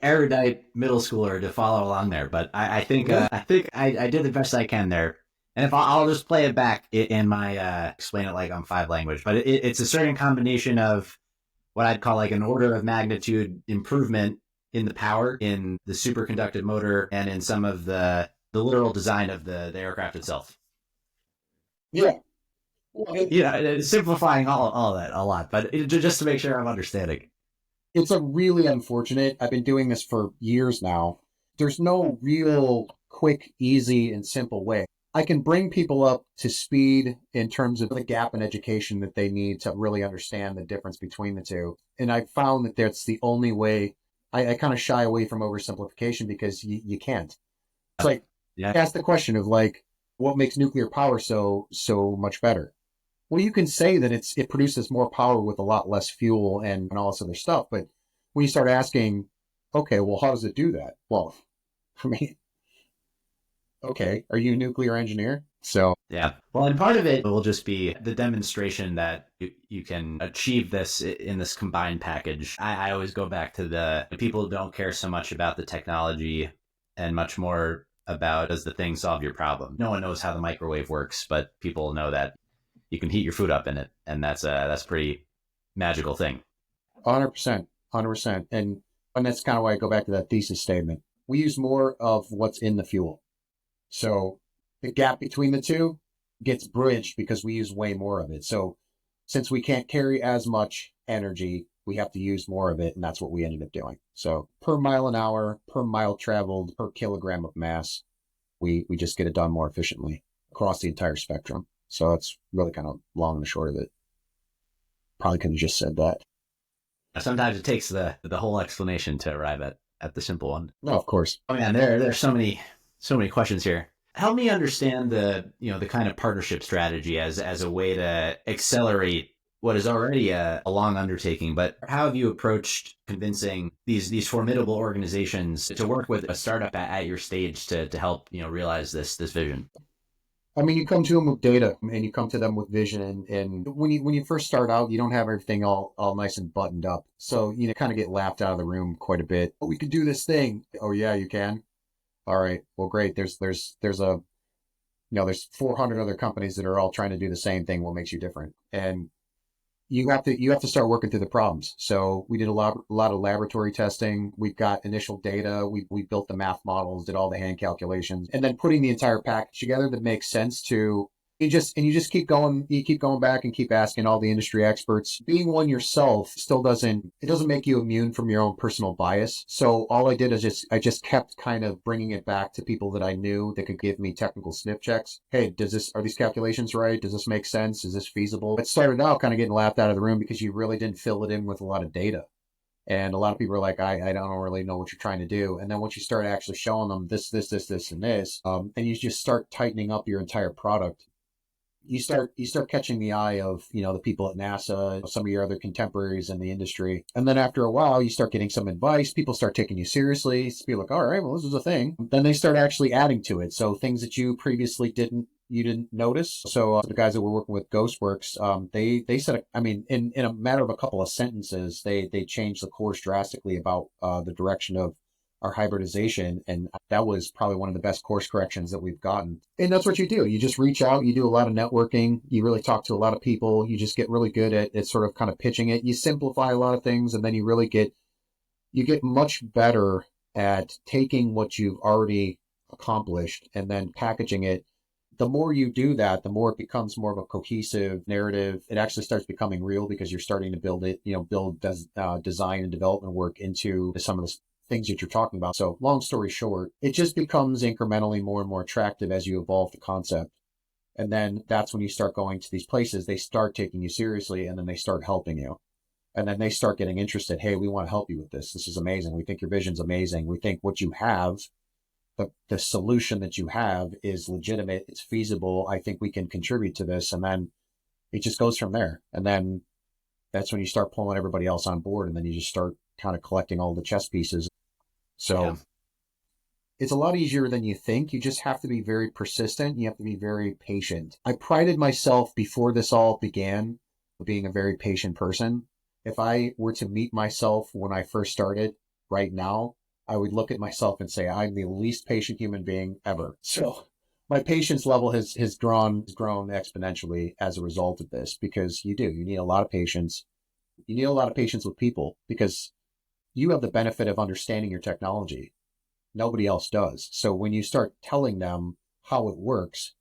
erudite middle schooler to follow along there, but I think I did the best I can there. And if I'll just play it back in my explain it like on 5 language, but it's a certain combination of what I'd call like an order of magnitude improvement in the power in the superconductive motor and in some of the literal design of the aircraft itself. Yeah. Simplifying all that a lot, but just to make sure I'm understanding. It's a really unfortunate. I've been doing this for years now. There's no real quick, easy, and simple way. I can bring people up to speed in terms of the gap in education that they need to really understand the difference between the two. And I found that that's the only way. I kind of shy away from oversimplification because you can't. It's like, ask the question of like, what makes nuclear power so much better? Well, you can say that it produces more power with a lot less fuel and all this other stuff. But when you start asking, okay, well, how does it do that? Well, I mean, okay, are you a nuclear engineer? So Yeah. Well, and part of it will just be the demonstration that you can achieve this in this combined package. I always go back to the people don't care so much about the technology and much more about does the thing solve your problem. No one knows how the microwave works, but people know that you can heat your food up in it, and that's a pretty magical thing. 100%, 100%. And that's kind of why I go back to that thesis statement. We use more of what's in the fuel. So the gap between the two gets bridged because we use way more of it. So since we can't carry as much energy, we have to use more of it. And that's what we ended up doing. So per mile an hour, per mile traveled, per kilogram of mass, we just get it done more efficiently across the entire spectrum. So that's really kind of long and the short of it. Probably could have just said that. Sometimes it takes the whole explanation to arrive at the simple one. No, of course. Oh man, there's so many questions here. Help me understand the kind of partnership strategy as a way to accelerate what is already a long undertaking. But how have you approached convincing these formidable organizations to work with a startup at your stage to help realize this vision? I mean, you come to them with data and you come to them with vision. And when you first start out, you don't have everything all nice and buttoned up. So you kind of get laughed out of the room quite a bit. Oh, we can do this thing. Oh yeah, you can. All right. Well, great. There's 400 other companies that are all trying to do the same thing. What makes you different? And you have to start working through the problems. So we did a lot of laboratory testing. We've got initial data. We built the math models, did all the hand calculations, and then putting the entire package together that makes sense to you just keep going. You keep going back and keep asking all the industry experts. Being one yourself still doesn't make you immune from your own personal bias. So all I did is I just kept kind of bringing it back to people that I knew that could give me technical sniff checks. Hey, are these calculations right? Does this make sense? Is this feasible? It started out kind of getting laughed out of the room because you really didn't fill it in with a lot of data. And a lot of people are like, I don't really know what you're trying to do. And then once you start actually showing them this, and this, and you just start tightening up your entire product, you start catching the eye of the people at NASA, some of your other contemporaries in the industry, and then after a while you start getting some advice. People start taking you seriously. People are like, all right, well, this is a thing. Then they start actually adding to it. So things that you previously didn't notice. So the guys that were working with Ghostworks, they said, I mean, in a matter of a couple of sentences, they changed the course drastically about the direction of our hybridization. And that was probably one of the best course corrections that we've gotten. And that's what you do. You just reach out, you do a lot of networking, you really talk to a lot of people, you just get really good at sort of kind of pitching it. You simplify a lot of things, and then you really get much better at taking what you've already accomplished and then packaging it. The more you do that, the more it becomes more of a cohesive narrative. It actually starts becoming real because you're starting to build it, design and development work into some of the things that you're talking about. So long story short, it just becomes incrementally more and more attractive as you evolve the concept. And then that's when you start going to these places, they start taking you seriously, and then they start helping you. And then they start getting interested. Hey, we want to help you with this. This is amazing. We think your vision's amazing. We think what you have, the solution that you have is legitimate. It's feasible. I think we can contribute to this. And then it just goes from there. And then that's when you start pulling everybody else on board. And then you just start kind of collecting all the chess pieces. So It's a lot easier than you think. You just have to be very persistent. You have to be very patient. I prided myself before this all began being a very patient person. If I were to meet myself when I first started right now, I would look at myself and say, I'm the least patient human being ever. So my patience level has grown exponentially as a result of this, because you need a lot of patience. You need a lot of patience with people because you have the benefit of understanding your technology. Nobody else does. So when you start telling them how it works,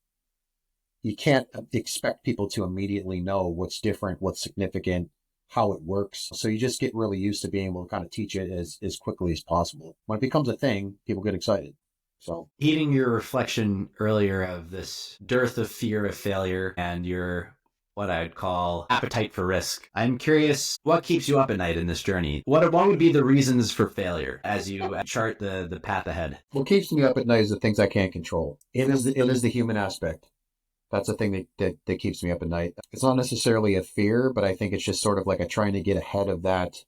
you can't expect people to immediately know what's different, what's significant, how it works. So you just get really used to being able to kind of teach it as quickly as possible. When it becomes a thing, people get excited. So heeding your reflection earlier of this dearth of fear of failure and your what I'd call appetite for risk, I'm curious, what keeps you up at night in this journey? What would be the reasons for failure as you chart the path ahead? What keeps me up at night is the things I can't control. It is the human aspect. That's the thing that keeps me up at night. It's not necessarily a fear, but I think it's just sort of like a trying to get ahead of that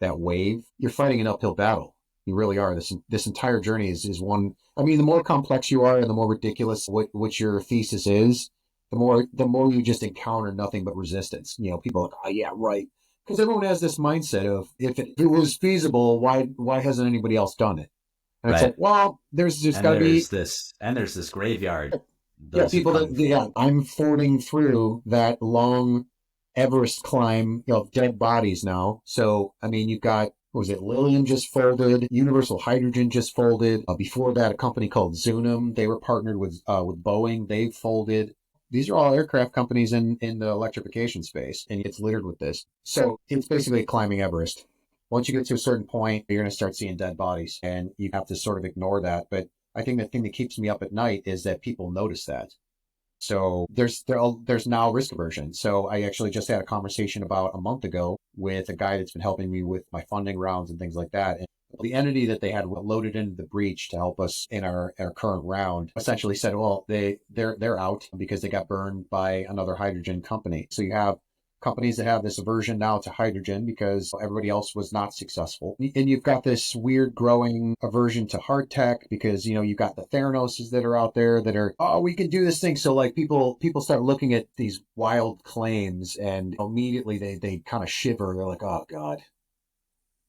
wave. You're fighting an uphill battle. You really are. This entire journey is one. I mean, the more complex you are, and the more ridiculous what your thesis is, the more you just encounter nothing but resistance. People are like, oh yeah, right, because everyone has this mindset of if it was feasible, why hasn't anybody else done it? And it's like, Right. well, there's just And got to be there's this graveyard, yeah, those who people that come yeah, before. I'm fording through that long Everest climb, dead bodies now. So I mean, you've got what was it Lilium just folded, Universal Hydrogen just folded. Before that, a company called Zunum, they were partnered with Boeing, they folded. These are all aircraft companies in the electrification space, and it's littered with this. So it's basically climbing Everest. Once you get to a certain point, you're going to start seeing dead bodies, and you have to sort of ignore that. But I think the thing that keeps me up at night is that people notice that. So there's now risk aversion. So I actually just had a conversation about a month ago with a guy that's been helping me with my funding rounds and things like that. And the entity that they had loaded into the breach to help us in our current round essentially said, well, they're out because they got burned by another hydrogen company. So you have companies that have this aversion now to hydrogen because everybody else was not successful. And you've got this weird growing aversion to hard tech because, you've got the Theranoses that are out there that are, oh, we can do this thing. So like people start looking at these wild claims and immediately they kind of shiver. They're like, oh God,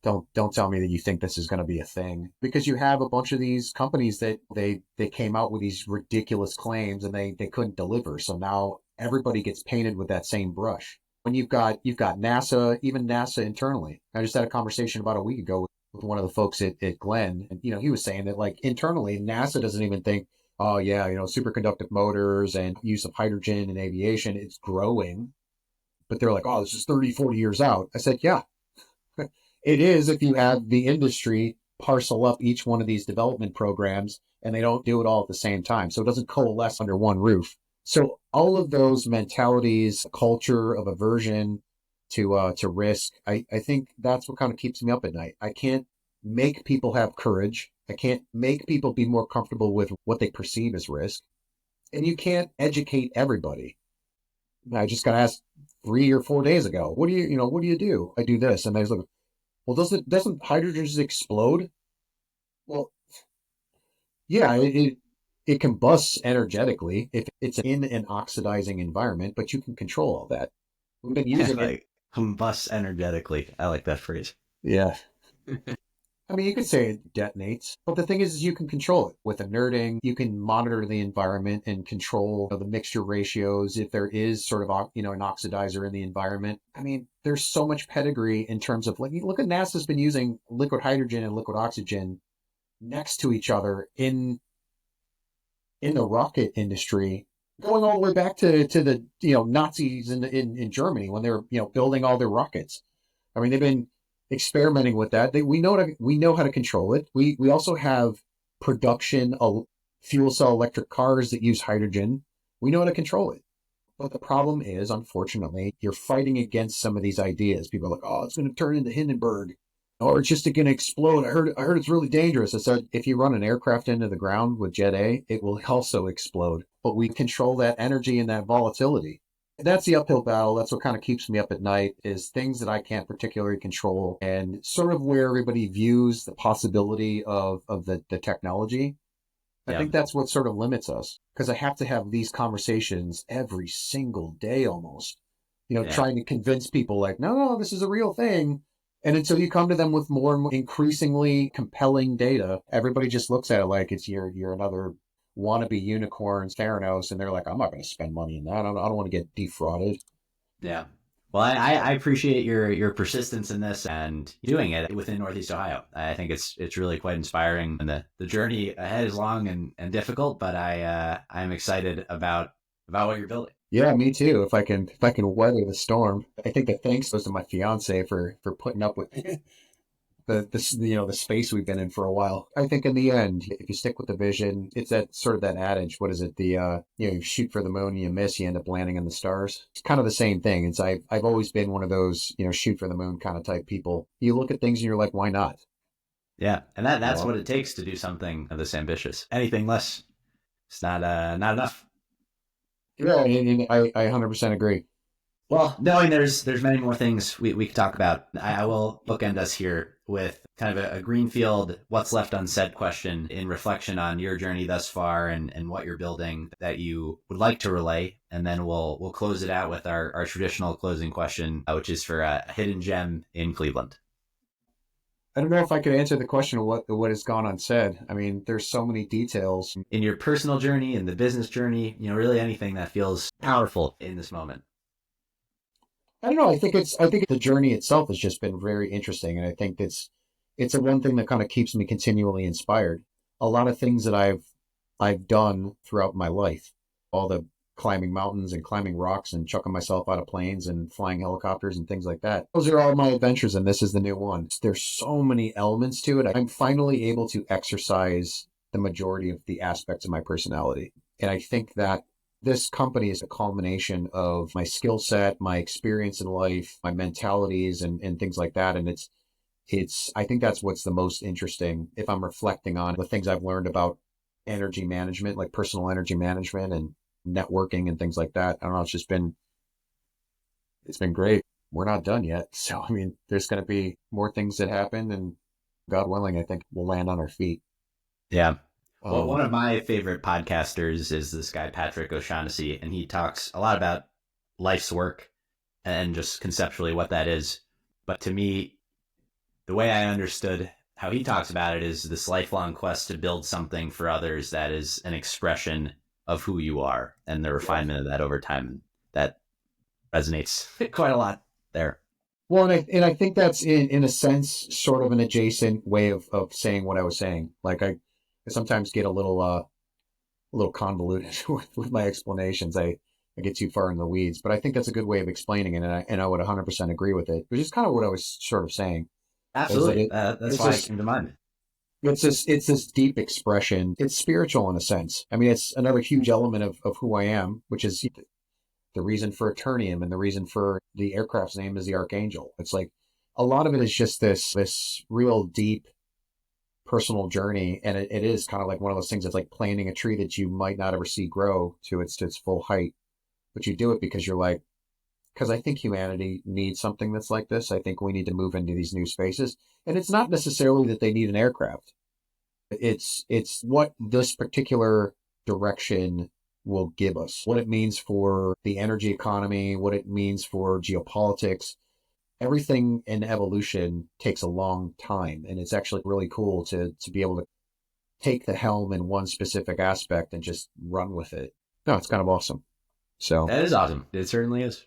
don't tell me that you think this is going to be a thing, because you have a bunch of these companies that they came out with these ridiculous claims and they couldn't deliver. So now everybody gets painted with that same brush. When you've got NASA, even NASA internally. I just had a conversation about a week ago with one of the folks at Glenn, and he was saying that like internally NASA doesn't even think, oh yeah, superconductive motors and use of hydrogen in aviation, it's growing. But they're like, oh, this is 30, 40 years out. I said, yeah, it is if you have the industry parcel up each one of these development programs and they don't do it all at the same time. So it doesn't coalesce under one roof. So all of those mentalities, culture of aversion to risk, I think that's what kind of keeps me up at night. I can't make people have courage. I can't make people be more comfortable with what they perceive as risk. And you can't educate everybody. I just got asked 3 or 4 days ago, what do you do? I do this. And I was like, well, doesn't hydrogen just explode? Well, yeah, it combusts energetically if it's in an oxidizing environment, but you can control all that. We've been using it. Like combusts energetically. I like that phrase. Yeah. I mean, you could say it detonates, but the thing is you can control it with alerting. You can monitor the environment and control the mixture ratios if there is sort of, an oxidizer in the environment. I mean, there's so much pedigree in terms of like, look at NASA's been using liquid hydrogen and liquid oxygen next to each other in the rocket industry, going all the way back to the Nazis in Germany when they were building all their rockets. I mean, they've been experimenting with that. We know how to control it. We also have production of fuel cell electric cars that use hydrogen. We know how to control it. But the problem is, unfortunately, you're fighting against some of these ideas. People are like, "Oh, it's going to turn into Hindenburg, or it's just going to explode." I heard it's really dangerous. I said, if you run an aircraft into the ground with Jet A, it will also explode. But we control that energy and that volatility. That's the uphill battle. That's what kind of keeps me up at night, is things that I can't particularly control, and sort of where everybody views the possibility of the technology. I Yeah. think that's what sort of limits us, because I have to have these conversations every single day almost, Yeah. trying to convince people like, no, no, this is a real thing. And until you come to them with more and more increasingly compelling data, everybody just looks at it like it's you're another wannabe unicorn Theranos, and they're like, I'm not going to spend money in that. I don't want to get defrauded. Yeah. Well, I appreciate your persistence in this and doing it within Northeast Ohio. I think it's really quite inspiring, and the journey ahead is long and difficult, but I'm excited about what you're building. Yeah, me too. If I can weather the storm, I think the thanks goes to my fiance for putting up with the space we've been in for a while. I think in the end, if you stick with the vision, it's that sort of that adage. What is it? You shoot for the moon, you miss, you end up landing in the stars. It's kind of the same thing. It's I've always been one of those shoot for the moon kind of type people. You look at things and you're like, why not? Yeah, and that's Well, what it takes to do something this ambitious. Anything less, it's not enough. yeah, and I 100% agree. Well, knowing there's many more things we could talk about, I will bookend us here with kind of a greenfield, what's left unsaid question in reflection on your journey thus far and what you're building that you would like to relay. And then we'll close it out with our traditional closing question, which is for a hidden gem in Cleveland. I don't know if I could answer the question of what has gone unsaid. I mean, there's so many details. In your personal journey, in the business journey, really anything that feels powerful in this moment. I don't know. I think the journey itself has just been very interesting, and I think it's a one thing that kind of keeps me continually inspired. A lot of things that I've done throughout my life, all the climbing mountains and climbing rocks and chucking myself out of planes and flying helicopters and things like that. Those are all my adventures, and this is the new one. There's so many elements to it. I'm finally able to exercise the majority of the aspects of my personality, and I think that this company is a culmination of my skill set, my experience in life, my mentalities and things like that. And I think that's what's the most interesting if I'm reflecting on the things I've learned about energy management, like personal energy management and networking and things like that. I don't know. It's been great. We're not done yet. So, I mean, there's going to be more things that happen, and God willing, I think we'll land on our feet. Yeah. Well, one of my favorite podcasters is this guy, Patrick O'Shaughnessy, and he talks a lot about life's work and just conceptually what that is. But to me, the way I understood how he talks about it is this lifelong quest to build something for others that is an expression of who you are and the refinement of that over time. That resonates quite a lot there. Well, and I think that's in a sense sort of an adjacent way of saying what I was saying. Like I sometimes get a little convoluted with my explanations. I get too far in the weeds, but I think that's a good way of explaining it, and I would 100% agree with it. Which is kind of what I was sort of saying. Absolutely, that's why it came to mind. It's this deep expression. It's spiritual in a sense. I mean, it's another huge element of who I am, which is the reason for Eternium and the reason for the aircraft's name is the Archangel. It's like a lot of it is just this real deep personal journey, and it is kind of like one of those things that's like planting a tree that you might not ever see grow to its full height, but you do it because you're like, because I think humanity needs something that's like this. I think we need to move into these new spaces, and it's not necessarily that they need an aircraft. It's what this particular direction will give us, what it means for the energy economy, what it means for geopolitics. Everything in evolution takes a long time, and it's actually really cool to be able to take the helm in one specific aspect and just run with it. No, it's kind of awesome. So that is awesome. It certainly is.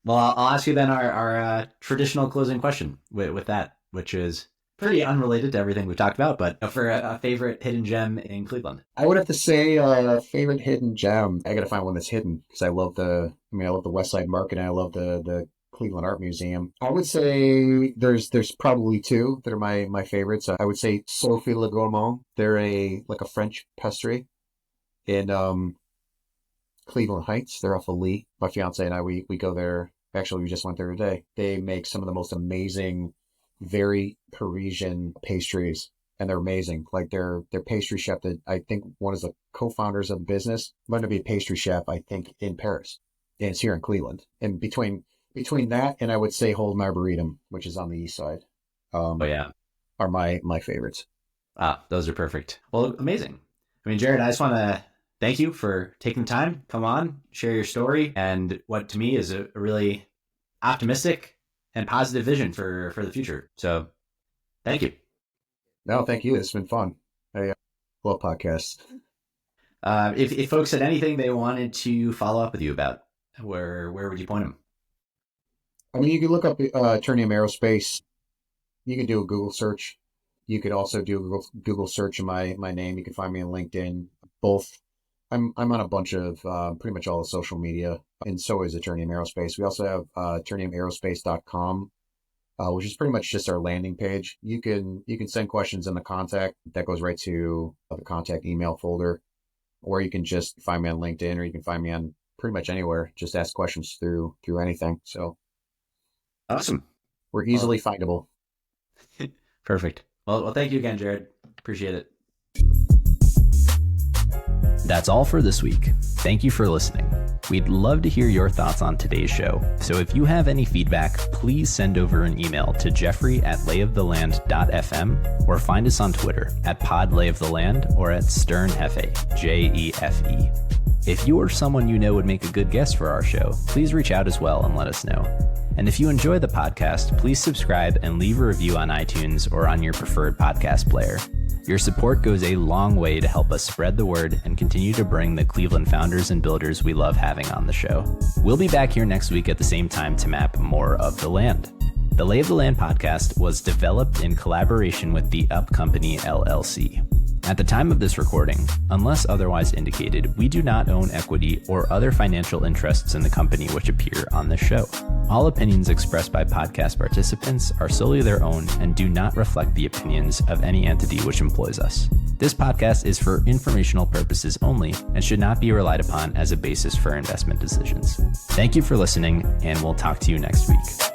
Well, I'll ask you then our traditional closing question with that, which is pretty unrelated to everything we've talked about, but for a favorite hidden gem in Cleveland. I would have to say favorite hidden gem. I got to find one that's hidden because I love the West Side Market, and I love the Cleveland Art Museum. I would say there's probably two that are my favorites. I would say Sophie Le Gourmand. They're a French pastry in Cleveland Heights. They're off of Lee. My fiance and I we go there. Actually, we just went there today. They make some of the most amazing, very Parisian pastries, and they're amazing. Like their pastry chef that I think one of the co-founders of the business learned to be a pastry chef, I think, in Paris. And it's here in Cleveland. And between that and I would say Hold Arboretum, which is on the east side, are my favorites. Those are perfect. Well, amazing. I mean, Jared, I just want to thank you for taking the time, come on, share your story, and what to me is a really optimistic and positive vision for the future. So thank you. No, thank you. It's been fun. I love podcasts. If folks had anything they wanted to follow up with you about, where would you point them? I mean, you can look up Eternium Aerospace. You can do a Google search. You could also do a Google search of my name. You can find me on LinkedIn. Both. I'm on a bunch of pretty much all the social media, and so is Eternium Aerospace. We also have eterniumaerospace.com, which is pretty much just our landing page. You can send questions in the contact. That goes right to the contact email folder, or you can just find me on LinkedIn, or you can find me on pretty much anywhere. Just ask questions through anything. So awesome. We're easily findable. Perfect. Well, thank you again, Jared. Appreciate it. That's all for this week. Thank you for listening. We'd love to hear your thoughts on today's show, so if you have any feedback, please send over an email to jeffrey@layoftheland.fm or find us on Twitter @podlayoftheland or @sternhefe, JEFE. If you or someone you know would make a good guest for our show, please reach out as well and let us know. And if you enjoy the podcast, please subscribe and leave a review on iTunes or on your preferred podcast player. Your support goes a long way to help us spread the word and continue to bring the Cleveland founders and builders we love having on the show. We'll be back here next week at the same time to map more of the land. The Lay of the Land podcast was developed in collaboration with the Up Company LLC. At the time of this recording, unless otherwise indicated, we do not own equity or other financial interests in the company which appear on this show. All opinions expressed by podcast participants are solely their own and do not reflect the opinions of any entity which employs us. This podcast is for informational purposes only and should not be relied upon as a basis for investment decisions. Thank you for listening, and we'll talk to you next week.